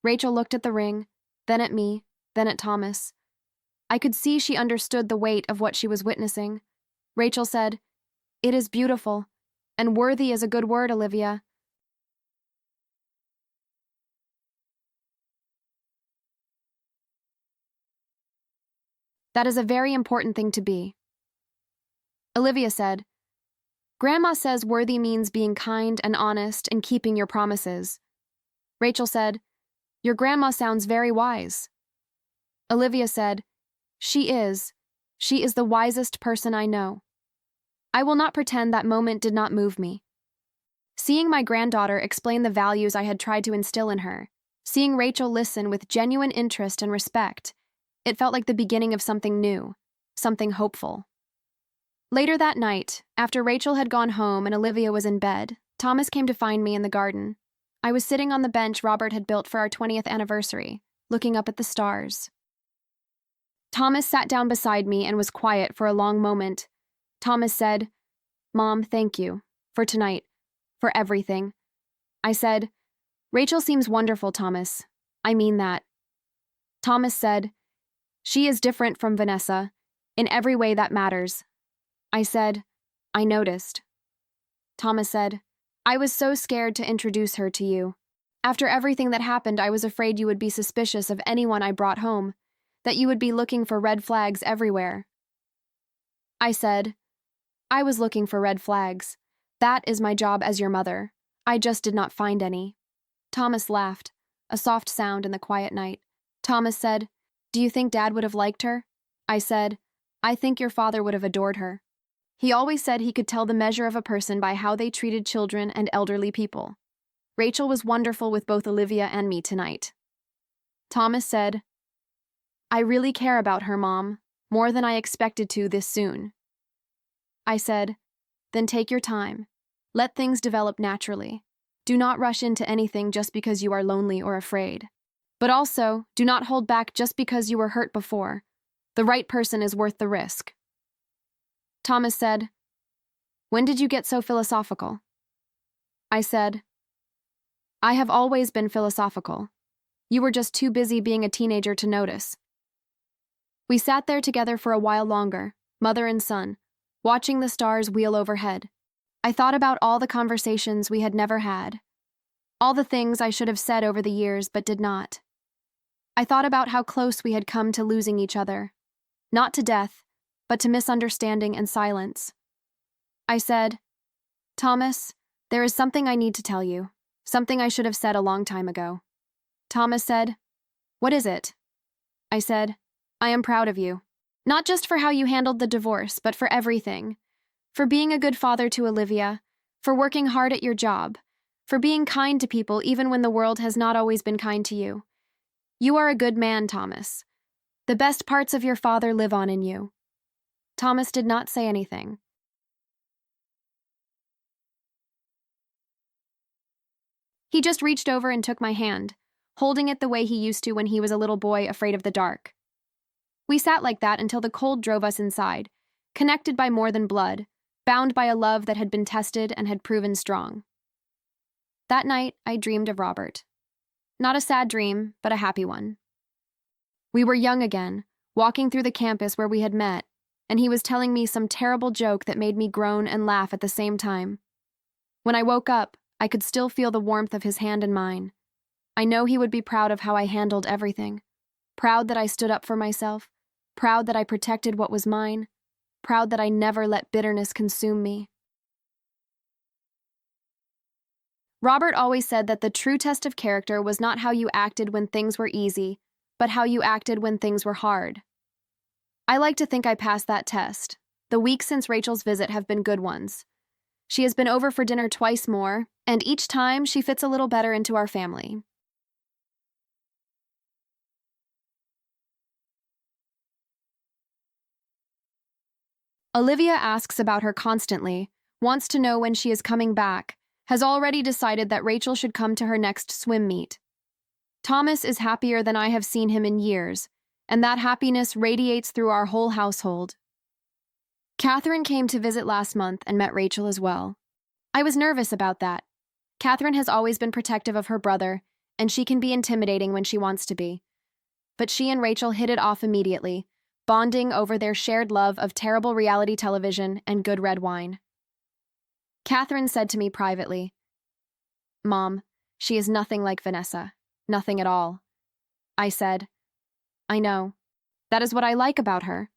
Rachel looked at the ring, then at me, then at Thomas. I could see she understood the weight of what she was witnessing. Rachel said, "It is beautiful, and worthy is a good word, Olivia." That is a very important thing to be. Olivia said, "Grandma says worthy means being kind and honest and keeping your promises." Rachel said, "Your grandma sounds very wise." Olivia said, She is. She is the wisest person I know." I will not pretend that moment did not move me. Seeing my granddaughter explain the values I had tried to instill in her, seeing Rachel listen with genuine interest and respect, it felt like the beginning of something new, something hopeful. Later that night, after Rachel had gone home and Olivia was in bed, Thomas came to find me in the garden. I was sitting on the bench Robert had built for our 20th anniversary, looking up at the stars. Thomas sat down beside me and was quiet for a long moment. Thomas said, "Mom, thank you. For tonight. For everything." I said, "Rachel seems wonderful, Thomas. I mean that." Thomas said, "She is different from Vanessa. In every way that matters." I said, "I noticed." Thomas said, "I was so scared to introduce her to you. After everything that happened, I was afraid you would be suspicious of anyone I brought home, that you would be looking for red flags everywhere." I said, "I was looking for red flags. That is my job as your mother. I just did not find any." Thomas laughed, a soft sound in the quiet night. Thomas said, "Do you think Dad would have liked her?" I said, "I think your father would have adored her. He always said he could tell the measure of a person by how they treated children and elderly people. Rachel was wonderful with both Olivia and me tonight." Thomas said, "I really care about her, Mom, more than I expected to this soon." I said, "Then take your time. Let things develop naturally. Do not rush into anything just because you are lonely or afraid. But also, do not hold back just because you were hurt before. The right person is worth the risk." Thomas said, "When did you get so philosophical?" I said, "I have always been philosophical. You were just too busy being a teenager to notice." We sat there together for a while longer, mother and son, watching the stars wheel overhead. I thought about all the conversations we had never had, all the things I should have said over the years but did not. I thought about how close we had come to losing each other, not to death, but to misunderstanding and silence. I said, "Thomas, there is something I need to tell you, something I should have said a long time ago." Thomas said, "What is it?" I said, "I am proud of you. Not just for how you handled the divorce, but for everything. For being a good father to Olivia, for working hard at your job, for being kind to people even when the world has not always been kind to you. You are a good man, Thomas. The best parts of your father live on in you." Thomas did not say anything. He just reached over and took my hand, holding it the way he used to when he was a little boy afraid of the dark. We sat like that until the cold drove us inside, connected by more than blood, bound by a love that had been tested and had proven strong. That night, I dreamed of Robert. Not a sad dream, but a happy one. We were young again, walking through the campus where we had met, and he was telling me some terrible joke that made me groan and laugh at the same time. When I woke up, I could still feel the warmth of his hand in mine. I know he would be proud of how I handled everything. Proud that I stood up for myself, proud that I protected what was mine, proud that I never let bitterness consume me. Robert always said that the true test of character was not how you acted when things were easy, but how you acted when things were hard. I like to think I passed that test. The weeks since Rachel's visit have been good ones. She has been over for dinner twice more, and each time she fits a little better into our family. Olivia asks about her constantly, wants to know when she is coming back, has already decided that Rachel should come to her next swim meet. Thomas is happier than I have seen him in years, and that happiness radiates through our whole household. Catherine came to visit last month and met Rachel as well. I was nervous about that. Catherine has always been protective of her brother, and she can be intimidating when she wants to be. But she and Rachel hit it off immediately, bonding over their shared love of terrible reality television and good red wine. Catherine said to me privately, "Mom, she is nothing like Vanessa. Nothing at all." I said, "I know. That is what I like about her."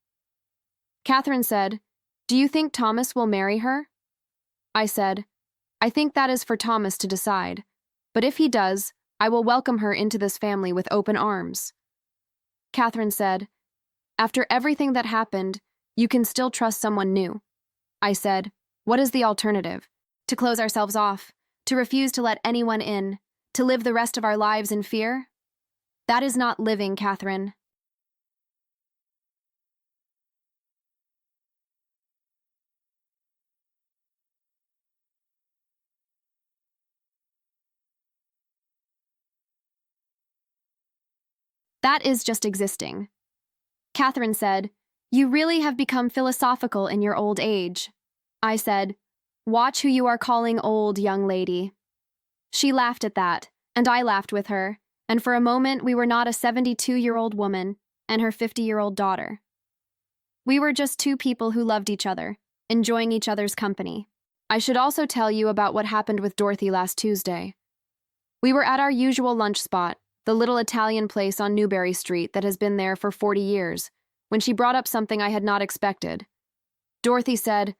Catherine said, "Do you think Thomas will marry her?" I said, "I think that is for Thomas to decide. But if he does, I will welcome her into this family with open arms." Catherine said, "After everything that happened, you can still trust someone new." I said, "What is the alternative? To close ourselves off, to refuse to let anyone in, to live the rest of our lives in fear? That is not living, Catherine." That is just existing. Catherine said, "You really have become philosophical in your old age." I said, "Watch who you are calling old, young lady." She laughed at that, and I laughed with her, and for a moment we were not a 72-year-old woman and her 50-year-old daughter. We were just two people who loved each other, enjoying each other's company. I should also tell you about what happened with Dorothy last Tuesday. We were at our usual lunch spot, the little Italian place on Newberry Street that has been there for 40 years, when she brought up something I had not expected. Dorothy said,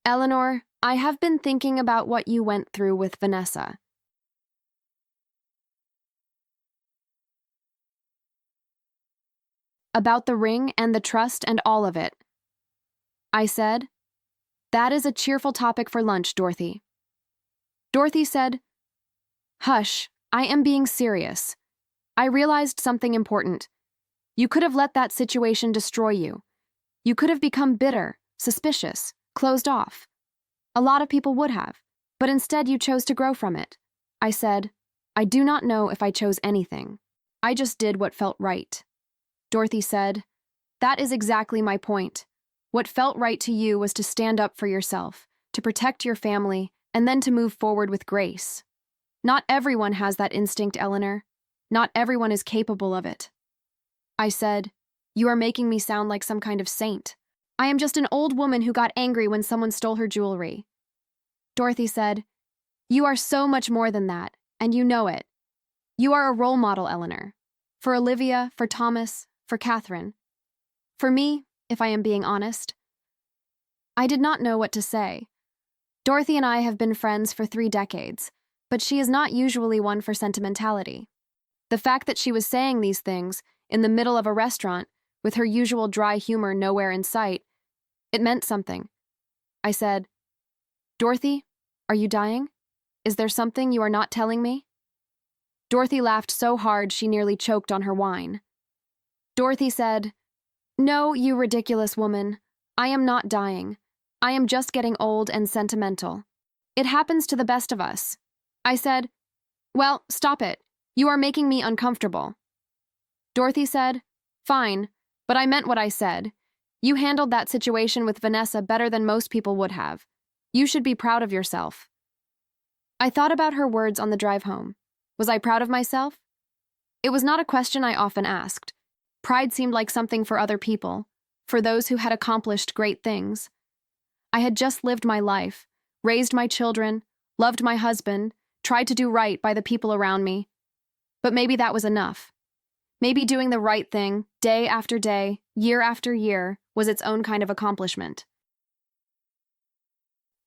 "Eleanor, I have been thinking about what you went through with Vanessa." About the ring and the trust and all of it. I said, "That is a cheerful topic for lunch, Dorothy." Dorothy said, "Hush, I am being serious. I realized something important. You could have let that situation destroy you. You could have become bitter, suspicious, closed off. A lot of people would have, but instead you chose to grow from it." I said, "I do not know if I chose anything. I just did what felt right." Dorothy said, "That is exactly my point. What felt right to you was to stand up for yourself, to protect your family, and then to move forward with grace. Not everyone has that instinct, Eleanor. Not everyone is capable of it." I said, "You are making me sound like some kind of saint. I am just an old woman who got angry when someone stole her jewelry." Dorothy said, "You are so much more than that, and you know it. You are a role model, Eleanor. For Olivia, for Thomas, for Catherine. For me, if I am being honest." I did not know what to say. Dorothy and I have been friends for 3 decades, but she is not usually one for sentimentality. The fact that she was saying these things in the middle of a restaurant, with her usual dry humor nowhere in sight, it meant something. I said, "Dorothy, are you dying? Is there something you are not telling me?" Dorothy laughed so hard she nearly choked on her wine. Dorothy said, "No, you ridiculous woman. I am not dying. I am just getting old and sentimental. It happens to the best of us." I said, "Well, stop it. You are making me uncomfortable." Dorothy said, "Fine, but I meant what I said. You handled that situation with Vanessa better than most people would have. You should be proud of yourself." I thought about her words on the drive home. Was I proud of myself? It was not a question I often asked. Pride seemed like something for other people, for those who had accomplished great things. I had just lived my life, raised my children, loved my husband, tried to do right by the people around me. But maybe that was enough. Maybe doing the right thing, day after day, year after year, was its own kind of accomplishment.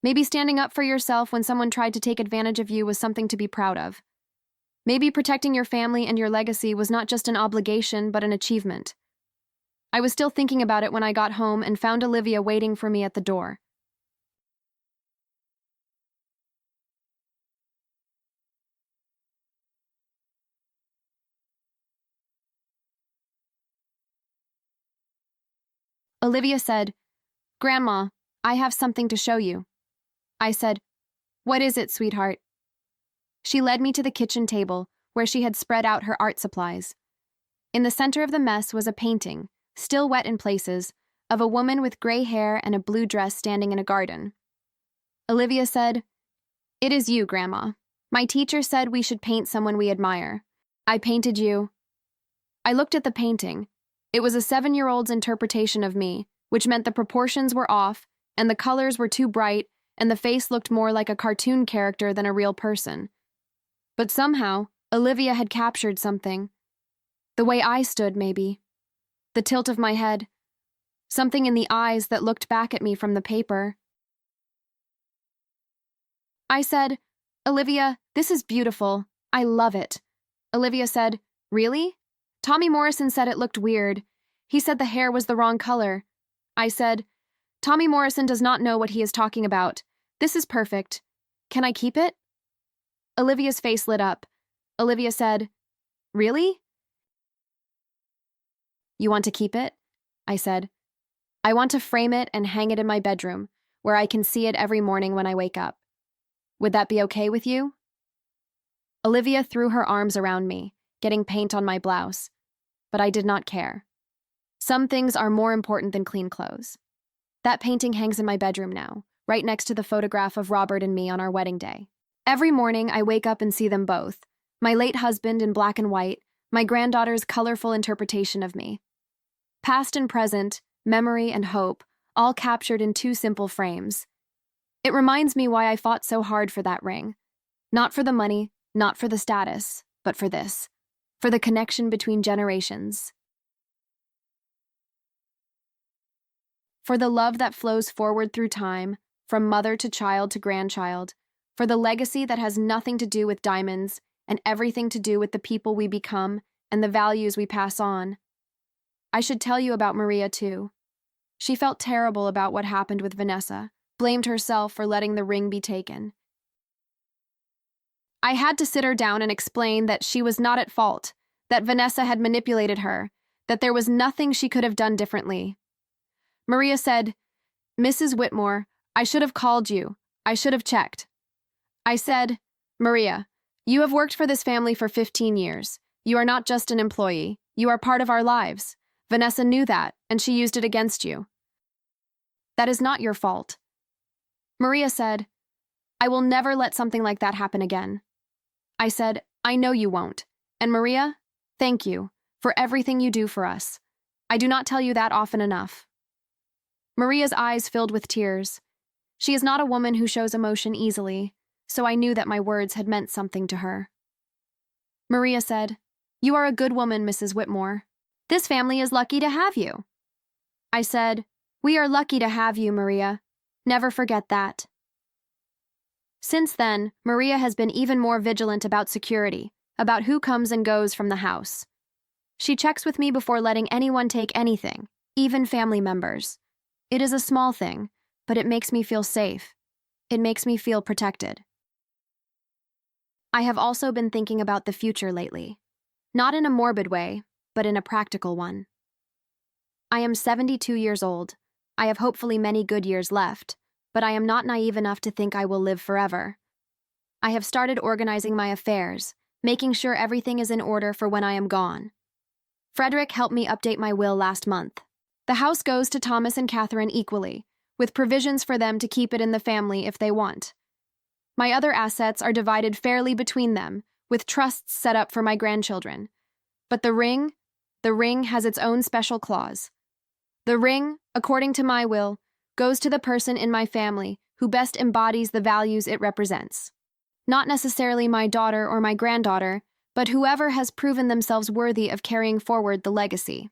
Maybe standing up for yourself when someone tried to take advantage of you was something to be proud of. Maybe protecting your family and your legacy was not just an obligation, but an achievement. I was still thinking about it when I got home and found Olivia waiting for me at the door. Olivia said, Grandma, I have something to show you. I said, "What is it, sweetheart?" She led me to the kitchen table, where she had spread out her art supplies. In the center of the mess was a painting, still wet in places, of a woman with gray hair and a blue dress standing in a garden. Olivia said, "It is you, Grandma. My teacher said we should paint someone we admire. I painted you." I looked at the painting. It was a 7-year-old's interpretation of me, which meant the proportions were off, and the colors were too bright, and the face looked more like a cartoon character than a real person. But somehow, Olivia had captured something. The way I stood, maybe. The tilt of my head. Something in the eyes that looked back at me from the paper. I said, "Olivia, this is beautiful. I love it." Olivia said, "Really?" Tommy Morrison said it looked weird. He said the hair was the wrong color. I said, "Tommy Morrison does not know what he is talking about. This is perfect. Can I keep it?" Olivia's face lit up. Olivia said, "Really? You want to keep it?" I said, "I want to frame it and hang it in my bedroom, where I can see it every morning when I wake up. Would that be okay with you?" Olivia threw her arms around me, getting paint on my blouse, but I did not care. Some things are more important than clean clothes. That painting hangs in my bedroom now, right next to the photograph of Robert and me on our wedding day. Every morning, I wake up and see them both, my late husband in black and white, my granddaughter's colorful interpretation of me. Past and present, memory and hope, all captured in 2 simple frames. It reminds me why I fought so hard for that ring. Not for the money, not for the status, but for this. For the connection between generations. For the love that flows forward through time, from mother to child to grandchild. For the legacy that has nothing to do with diamonds and everything to do with the people we become and the values we pass on. I should tell you about Maria, too. She felt terrible about what happened with Vanessa, blamed herself for letting the ring be taken. I had to sit her down and explain that she was not at fault, that Vanessa had manipulated her, that there was nothing she could have done differently. Maria said, "Mrs. Whitmore, I should have called you. I should have checked." I said, "Maria, you have worked for this family for 15 years. You are not just an employee. You are part of our lives. Vanessa knew that, and she used it against you. That is not your fault." Maria said, "I will never let something like that happen again." I said, "I know you won't. And Maria, thank you for everything you do for us. I do not tell you that often enough." Maria's eyes filled with tears. She is not a woman who shows emotion easily, so I knew that my words had meant something to her. Maria said, "You are a good woman, Mrs. Whitmore. This family is lucky to have you." I said, "We are lucky to have you, Maria. Never forget that." Since then, Maria has been even more vigilant about security, about who comes and goes from the house. She checks with me before letting anyone take anything, even family members. It is a small thing, but it makes me feel safe. It makes me feel protected. I have also been thinking about the future lately. Not in a morbid way, but in a practical one. I am 72 years old. I have hopefully many good years left, but I am not naive enough to think I will live forever. I have started organizing my affairs, making sure everything is in order for when I am gone. Frederick helped me update my will last month. The house goes to Thomas and Catherine equally, with provisions for them to keep it in the family if they want. My other assets are divided fairly between them, with trusts set up for my grandchildren. But the ring has its own special clause. The ring, according to my will, goes to the person in my family who best embodies the values it represents. Not necessarily my daughter or my granddaughter, but whoever has proven themselves worthy of carrying forward the legacy.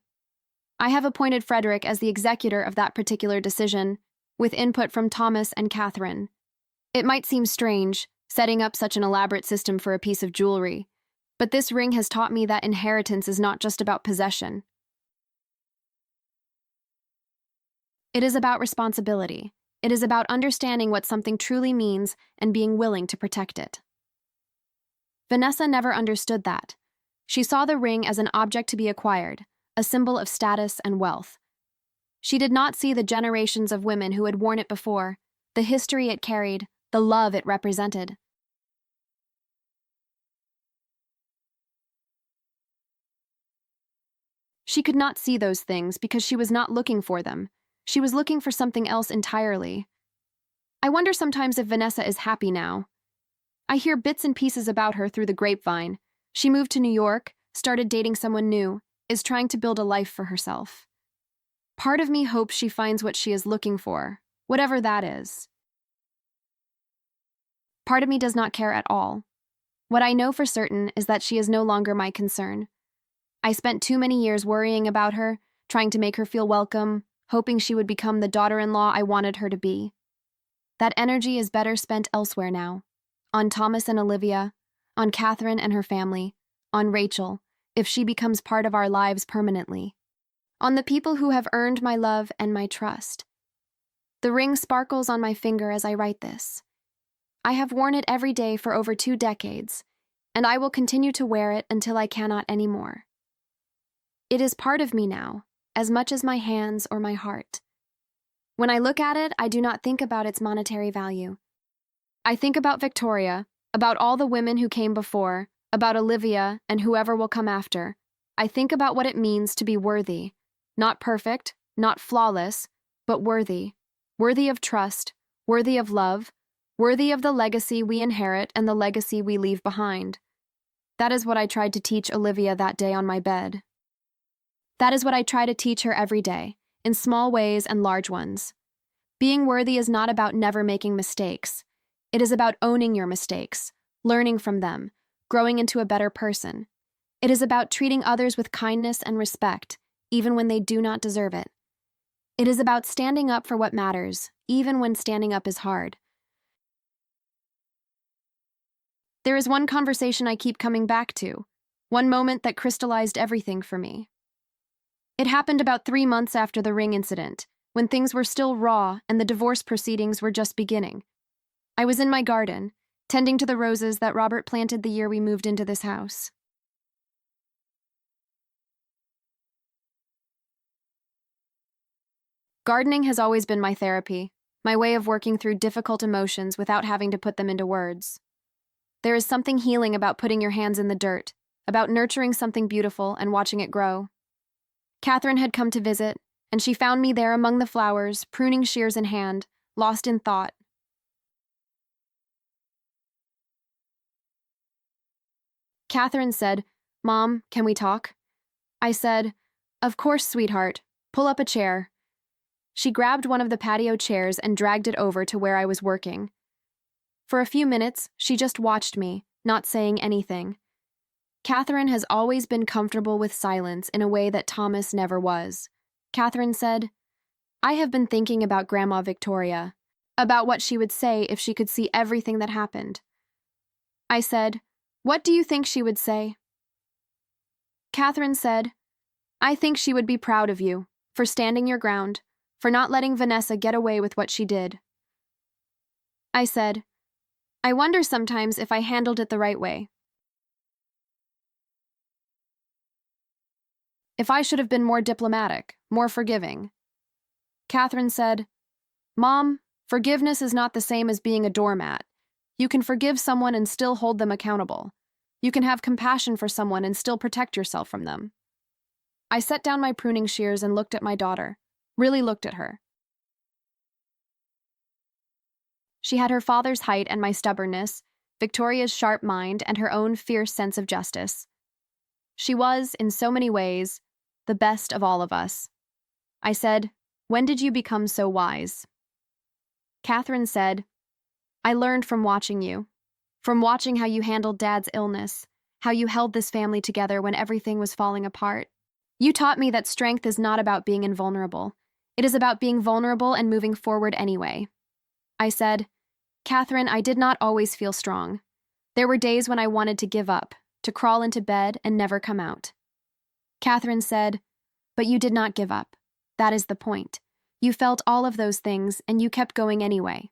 I have appointed Frederick as the executor of that particular decision, with input from Thomas and Catherine. It might seem strange, setting up such an elaborate system for a piece of jewelry, but this ring has taught me that inheritance is not just about possession. It is about responsibility. It is about understanding what something truly means and being willing to protect it. Vanessa never understood that. She saw the ring as an object to be acquired, a symbol of status and wealth. She did not see the generations of women who had worn it before, the history it carried, the love it represented. She could not see those things because she was not looking for them. She was looking for something else entirely. I wonder sometimes if Vanessa is happy now. I hear bits and pieces about her through the grapevine. She moved to New York, started dating someone new, is trying to build a life for herself. Part of me hopes she finds what she is looking for, whatever that is. Part of me does not care at all. What I know for certain is that she is no longer my concern. I spent too many years worrying about her, trying to make her feel welcome, hoping she would become the daughter-in-law I wanted her to be. That energy is better spent elsewhere now. On Thomas and Olivia, on Catherine and her family, on Rachel, if she becomes part of our lives permanently. On the people who have earned my love and my trust. The ring sparkles on my finger as I write this. I have worn it every day for over 2 decades, and I will continue to wear it until I cannot anymore. It is part of me now, as much as my hands or my heart. When I look at it, I do not think about its monetary value. I think about Victoria, about all the women who came before, about Olivia and whoever will come after. I think about what it means to be worthy. Not perfect, not flawless, but worthy. Worthy of trust, worthy of love, worthy of the legacy we inherit and the legacy we leave behind. That is what I tried to teach Olivia that day on my bed. That is what I try to teach her every day, in small ways and large ones. Being worthy is not about never making mistakes. It is about owning your mistakes, learning from them, growing into a better person. It is about treating others with kindness and respect, even when they do not deserve it. It is about standing up for what matters, even when standing up is hard. There is one conversation I keep coming back to, one moment that crystallized everything for me. It happened about 3 months after the ring incident, when things were still raw and the divorce proceedings were just beginning. I was in my garden, tending to the roses that Robert planted the year we moved into this house. Gardening has always been my therapy, my way of working through difficult emotions without having to put them into words. There is something healing about putting your hands in the dirt, about nurturing something beautiful and watching it grow. Catherine had come to visit, and she found me there among the flowers, pruning shears in hand, lost in thought. Catherine said, "Mom, can we talk?" I said, "Of course, sweetheart. Pull up a chair." She grabbed one of the patio chairs and dragged it over to where I was working. For a few minutes, she just watched me, not saying anything. Catherine has always been comfortable with silence in a way that Thomas never was. Catherine said, "I have been thinking about Grandma Victoria, about what she would say if she could see everything that happened." I said, "What do you think she would say?" Catherine said, "I think she would be proud of you, for standing your ground, for not letting Vanessa get away with what she did." I said, "I wonder sometimes if I handled it the right way. If I should have been more diplomatic, more forgiving." Catherine said, "Mom, forgiveness is not the same as being a doormat. You can forgive someone and still hold them accountable. You can have compassion for someone and still protect yourself from them." I set down my pruning shears and looked at my daughter, really looked at her. She had her father's height and my stubbornness, Victoria's sharp mind and her own fierce sense of justice. She was, in so many ways, the best of all of us. I said, "When did you become so wise?" Catherine said, "I learned from watching you, from watching how you handled Dad's illness, how you held this family together when everything was falling apart. You taught me that strength is not about being invulnerable. It is about being vulnerable and moving forward anyway." I said, "Catherine, I did not always feel strong. There were days when I wanted to give up, to crawl into bed and never come out." Catherine said, "But you did not give up. That is the point. You felt all of those things and you kept going anyway."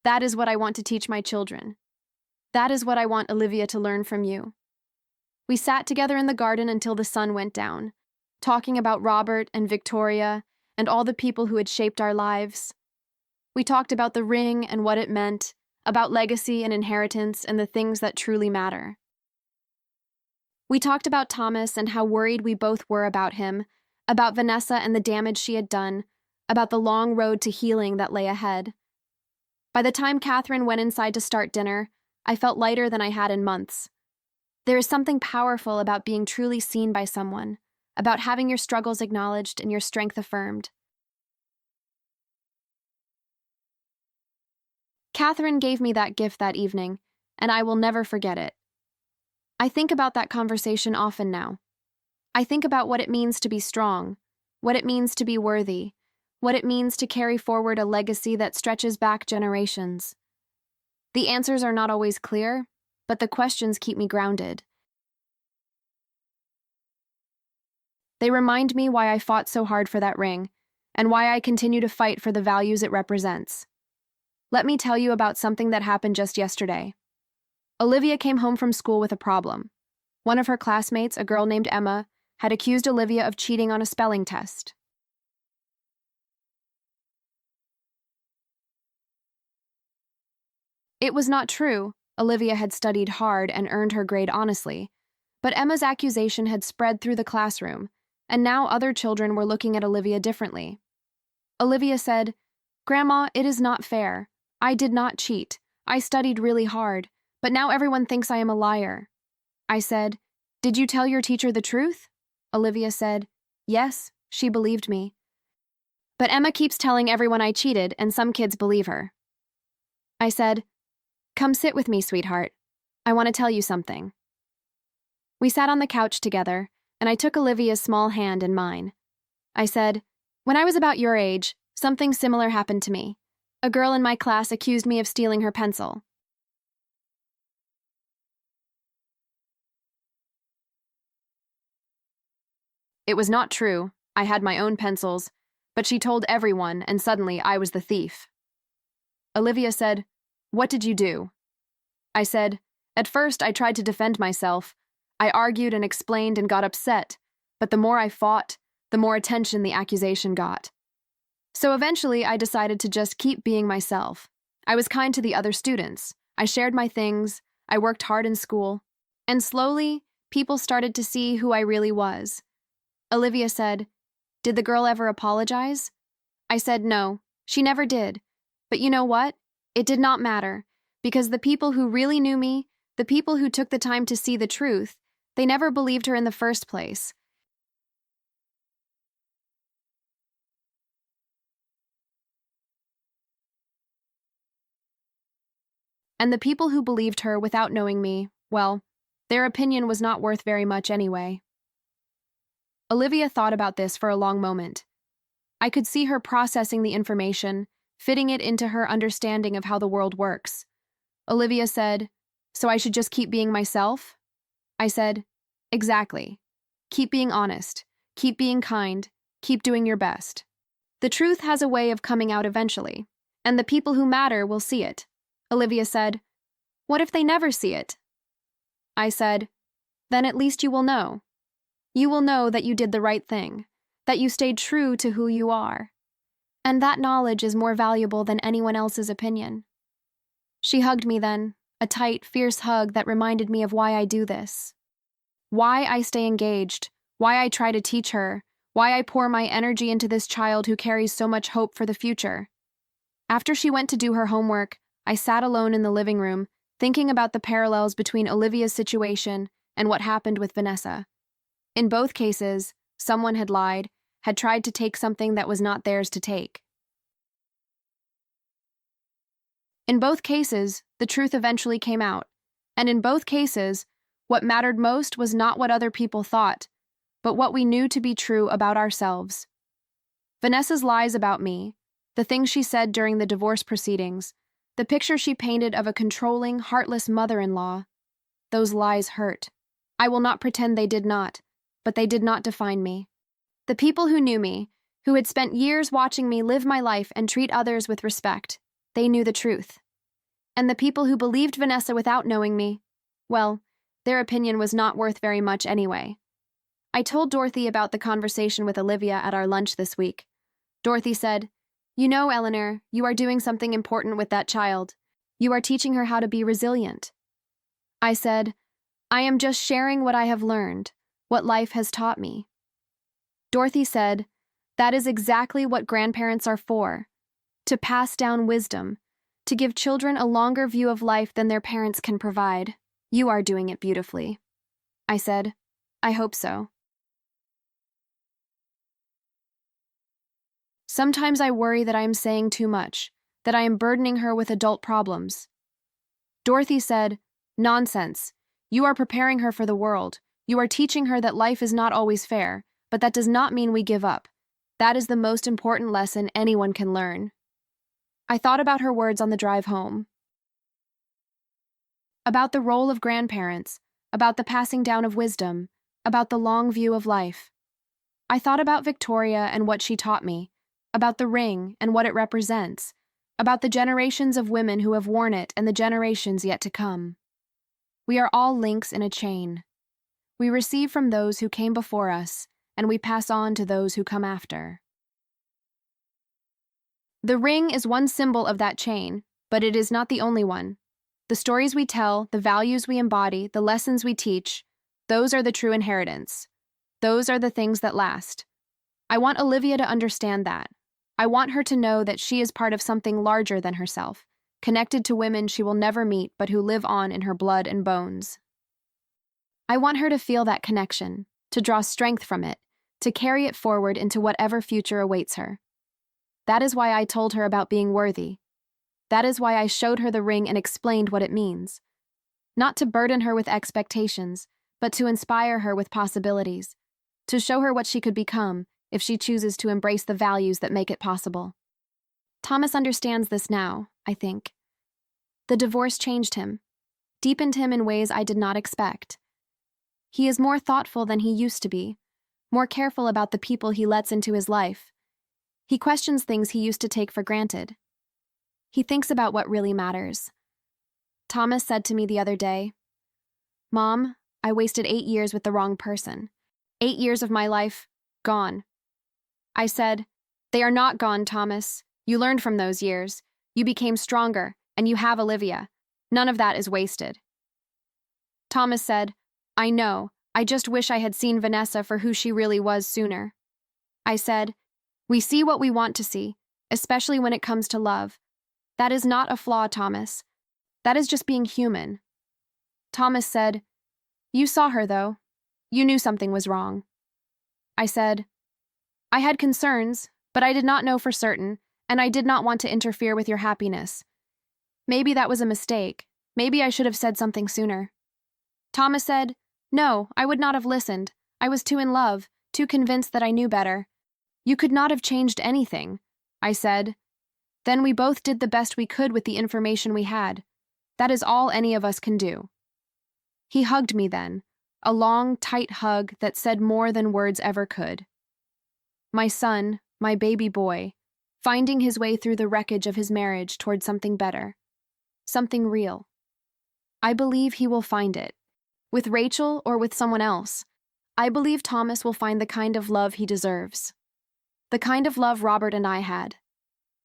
That is what I want to teach my children. That is what I want Olivia to learn from you. We sat together in the garden until the sun went down, talking about Robert and Victoria and all the people who had shaped our lives. We talked about the ring and what it meant, about legacy and inheritance and the things that truly matter. We talked about Thomas and how worried we both were about him, about Vanessa and the damage she had done, about the long road to healing that lay ahead. By the time Catherine went inside to start dinner, I felt lighter than I had in months. There is something powerful about being truly seen by someone, about having your struggles acknowledged and your strength affirmed. Catherine gave me that gift that evening, and I will never forget it. I think about that conversation often now. I think about what it means to be strong, what it means to be worthy, what it means to carry forward a legacy that stretches back generations. The answers are not always clear, but the questions keep me grounded. They remind me why I fought so hard for that ring, and why I continue to fight for the values it represents. Let me tell you about something that happened just yesterday. Olivia came home from school with a problem. One of her classmates, a girl named Emma, had accused Olivia of cheating on a spelling test. It was not true. Olivia had studied hard and earned her grade honestly, but Emma's accusation had spread through the classroom, and now other children were looking at Olivia differently. Olivia said, "Grandma, it is not fair. I did not cheat. I studied really hard, but now everyone thinks I am a liar." I said, "Did you tell your teacher the truth?" Olivia said, "Yes, she believed me. But Emma keeps telling everyone I cheated, and some kids believe her." I said, "Come sit with me, sweetheart. I want to tell you something." We sat on the couch together, and I took Olivia's small hand in mine. I said, "When I was about your age, something similar happened to me. A girl in my class accused me of stealing her pencil. It was not true. I had my own pencils, but she told everyone, and suddenly I was the thief." Olivia said, "What did you do?" I said, "At first I tried to defend myself. I argued and explained and got upset, but the more I fought, the more attention the accusation got. So eventually I decided to just keep being myself. I was kind to the other students. I shared my things. I worked hard in school. And slowly, people started to see who I really was." Olivia said, "Did the girl ever apologize?" I said no, she never did. But you know what? It did not matter, because the people who really knew me, the people who took the time to see the truth, they never believed her in the first place. And the people who believed her without knowing me, well, their opinion was not worth very much anyway." Olivia thought about this for a long moment. I could see her processing the information, fitting it into her understanding of how the world works. Olivia said, "So I should just keep being myself?" I said, "Exactly. Keep being honest. Keep being kind. Keep doing your best. The truth has a way of coming out eventually, and the people who matter will see it." Olivia said, "What if they never see it?" I said, "Then at least you will know. You will know that you did the right thing, that you stayed true to who you are. And that knowledge is more valuable than anyone else's opinion." She hugged me then, a tight, fierce hug that reminded me of why I do this. Why I stay engaged, why I try to teach her, why I pour my energy into this child who carries so much hope for the future. After she went to do her homework, I sat alone in the living room, thinking about the parallels between Olivia's situation and what happened with Vanessa. In both cases, someone had lied, had tried to take something that was not theirs to take. In both cases, the truth eventually came out, and in both cases, what mattered most was not what other people thought, but what we knew to be true about ourselves. Vanessa's lies about me, the things she said during the divorce proceedings, the picture she painted of a controlling, heartless mother-in-law, those lies hurt. I will not pretend they did not, but they did not define me. The people who knew me, who had spent years watching me live my life and treat others with respect, they knew the truth. And the people who believed Vanessa without knowing me, well, their opinion was not worth very much anyway. I told Dorothy about the conversation with Olivia at our lunch this week. Dorothy said, "You know, Eleanor, you are doing something important with that child. You are teaching her how to be resilient." I said, "I am just sharing what I have learned, what life has taught me." Dorothy said, "That is exactly what grandparents are for, to pass down wisdom, to give children a longer view of life than their parents can provide. You are doing it beautifully." I said, "I hope so." Sometimes I worry that I am saying too much, that I am burdening her with adult problems. Dorothy said, "Nonsense. You are preparing her for the world. You are teaching her that life is not always fair, but that does not mean we give up. That is the most important lesson anyone can learn." I thought about her words on the drive home. About the role of grandparents, about the passing down of wisdom, about the long view of life. I thought about Victoria and what she taught me, about the ring and what it represents, about the generations of women who have worn it and the generations yet to come. We are all links in a chain. We receive from those who came before us, and we pass on to those who come after. The ring is one symbol of that chain, but it is not the only one. The stories we tell, the values we embody, the lessons we teach, those are the true inheritance. Those are the things that last. I want Olivia to understand that. I want her to know that she is part of something larger than herself, connected to women she will never meet but who live on in her blood and bones. I want her to feel that connection, to draw strength from it, to carry it forward into whatever future awaits her. That is why I told her about being worthy. That is why I showed her the ring and explained what it means. Not to burden her with expectations, but to inspire her with possibilities, to show her what she could become if she chooses to embrace the values that make it possible. Thomas understands this now, I think. The divorce changed him, deepened him in ways I did not expect. He is more thoughtful than he used to be, more careful about the people he lets into his life. He questions things he used to take for granted. He thinks about what really matters. Thomas said to me the other day, "Mom, I wasted 8 years with the wrong person. 8 years of my life, gone." I said, "They are not gone, Thomas. You learned from those years. You became stronger, and you have Olivia. None of that is wasted." Thomas said, "I know. I just wish I had seen Vanessa for who she really was sooner." I said, "We see what we want to see, especially when it comes to love. That is not a flaw, Thomas. That is just being human." Thomas said, "You saw her, though. You knew something was wrong." I said, "I had concerns, but I did not know for certain, and I did not want to interfere with your happiness. Maybe that was a mistake. Maybe I should have said something sooner." Thomas said, "No, I would not have listened. I was too in love, too convinced that I knew better. You could not have changed anything." I said, "Then we both did the best we could with the information we had. That is all any of us can do." He hugged me then, a long, tight hug that said more than words ever could. My son, my baby boy, finding his way through the wreckage of his marriage toward something better, something real. I believe he will find it, with Rachel or with someone else. I believe Thomas will find the kind of love he deserves. The kind of love Robert and I had.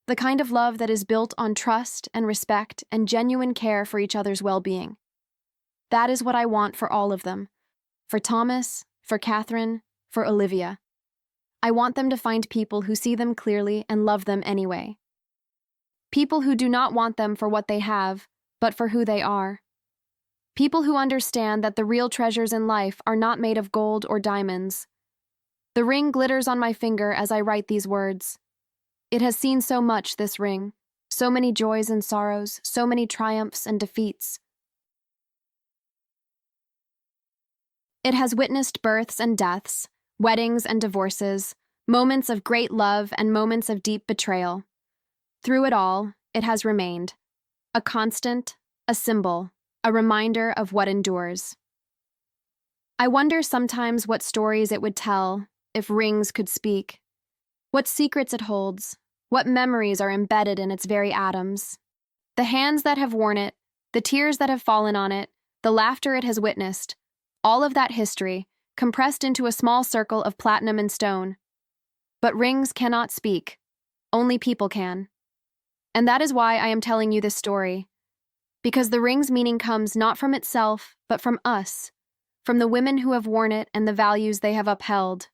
The kind of love that is built on trust and respect and genuine care for each other's well-being. That is what I want for all of them. For Thomas, for Catherine, for Olivia. I want them to find people who see them clearly and love them anyway. People who do not want them for what they have, but for who they are. People who understand that the real treasures in life are not made of gold or diamonds. The ring glitters on my finger as I write these words. It has seen so much, this ring. So many joys and sorrows, so many triumphs and defeats. It has witnessed births and deaths, weddings and divorces, moments of great love and moments of deep betrayal. Through it all, it has remained. A constant, a symbol, a reminder of what endures. I wonder sometimes what stories it would tell if rings could speak. What secrets it holds, what memories are embedded in its very atoms. The hands that have worn it, the tears that have fallen on it, the laughter it has witnessed, all of that history, compressed into a small circle of platinum and stone. But rings cannot speak. Only people can. And that is why I am telling you this story. Because the ring's meaning comes not from itself, but from us, from the women who have worn it and the values they have upheld.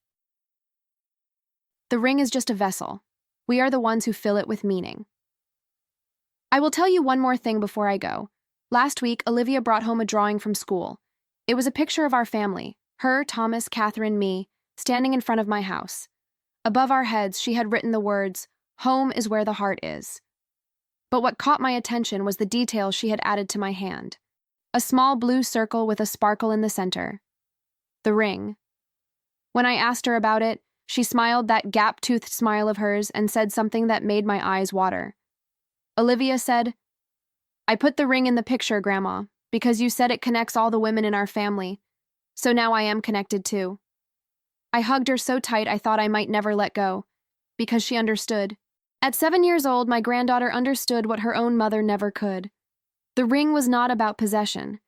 The ring is just a vessel. We are the ones who fill it with meaning. I will tell you one more thing before I go. Last week, Olivia brought home a drawing from school. It was a picture of our family, her, Thomas, Catherine, me, standing in front of my house. Above our heads, she had written the words, "Home is where the heart is." But what caught my attention was the detail she had added to my hand. A small blue circle with a sparkle in the center. The ring. When I asked her about it, she smiled that gap-toothed smile of hers and said something that made my eyes water. Olivia said, "I put the ring in the picture, Grandma, because you said it connects all the women in our family, so now I am connected too." I hugged her so tight I thought I might never let go, because she understood. At 7 years old, my granddaughter understood what her own mother never could. The ring was not about possession.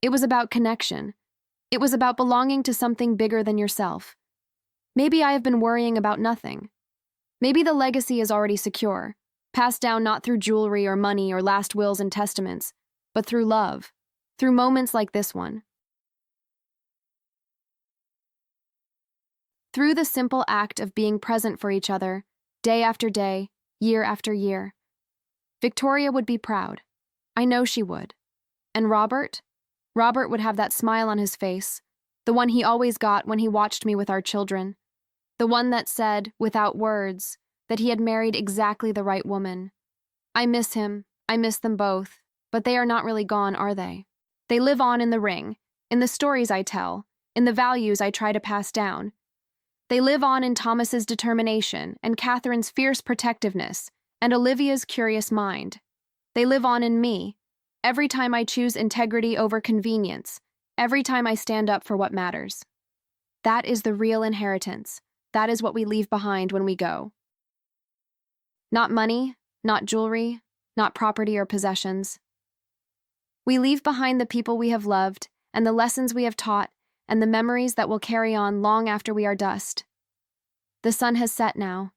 It was about connection. It was about belonging to something bigger than yourself. Maybe I have been worrying about nothing. Maybe the legacy is already secure, passed down not through jewelry or money or last wills and testaments, but through love, through moments like this one. Through the simple act of being present for each other, day after day, year after year. Victoria would be proud. I know she would. And Robert? Robert would have that smile on his face, the one he always got when he watched me with our children, the one that said, without words, that he had married exactly the right woman. I miss him, I miss them both, but they are not really gone, are they? They live on in the ring, in the stories I tell, in the values I try to pass down. They live on in Thomas's determination and Catherine's fierce protectiveness and Olivia's curious mind. They live on in me, every time I choose integrity over convenience, every time I stand up for what matters. That is the real inheritance. That is what we leave behind when we go. Not money, not jewelry, not property or possessions. We leave behind the people we have loved and the lessons we have taught and the memories that will carry on long after we are dust. The sun has set now.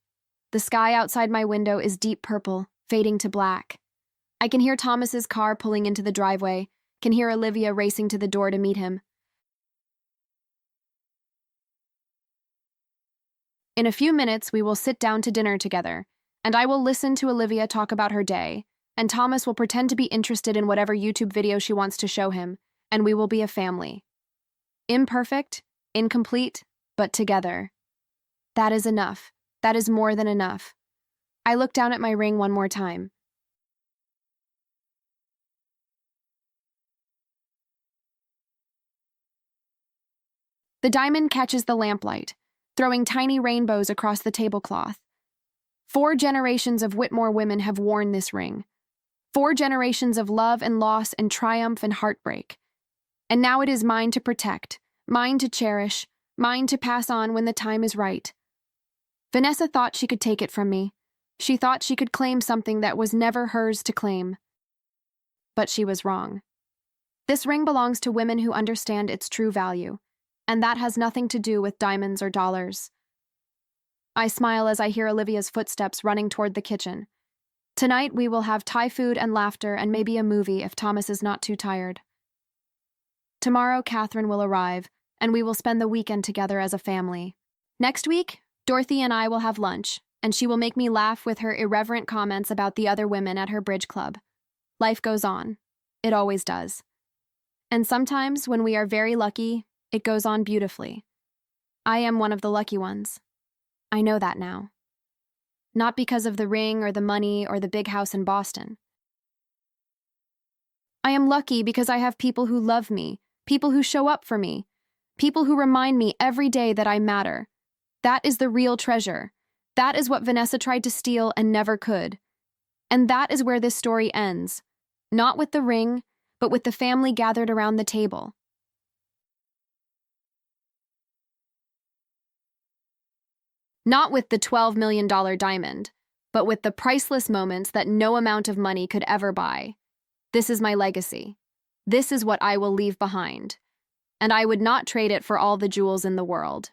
The sky outside my window is deep purple, fading to black. I can hear Thomas's car pulling into the driveway, can hear Olivia racing to the door to meet him. In a few minutes, we will sit down to dinner together, and I will listen to Olivia talk about her day, and Thomas will pretend to be interested in whatever YouTube video she wants to show him, and we will be a family. Imperfect, incomplete, but together. That is enough. That is more than enough. I look down at my ring one more time. The diamond catches the lamplight, throwing tiny rainbows across the tablecloth. 4 generations of Whitmore women have worn this ring. 4 generations of love and loss and triumph and heartbreak. And now it is mine to protect, mine to cherish, mine to pass on when the time is right. Vanessa thought she could take it from me. She thought she could claim something that was never hers to claim. But she was wrong. This ring belongs to women who understand its true value, and that has nothing to do with diamonds or dollars. I smile as I hear Olivia's footsteps running toward the kitchen. Tonight we will have Thai food and laughter and maybe a movie if Thomas is not too tired. Tomorrow Catherine will arrive, and we will spend the weekend together as a family. Next week, Dorothy and I will have lunch, and she will make me laugh with her irreverent comments about the other women at her bridge club. Life goes on. It always does. And sometimes, when we are very lucky, it goes on beautifully. I am one of the lucky ones. I know that now. Not because of the ring or the money or the big house in Boston. I am lucky because I have people who love me, people who show up for me, people who remind me every day that I matter. That is the real treasure. That is what Vanessa tried to steal and never could. And that is where this story ends. Not with the ring, but with the family gathered around the table. Not with the $12 million diamond, but with the priceless moments that no amount of money could ever buy. This is my legacy. This is what I will leave behind, and I would not trade it for all the jewels in the world.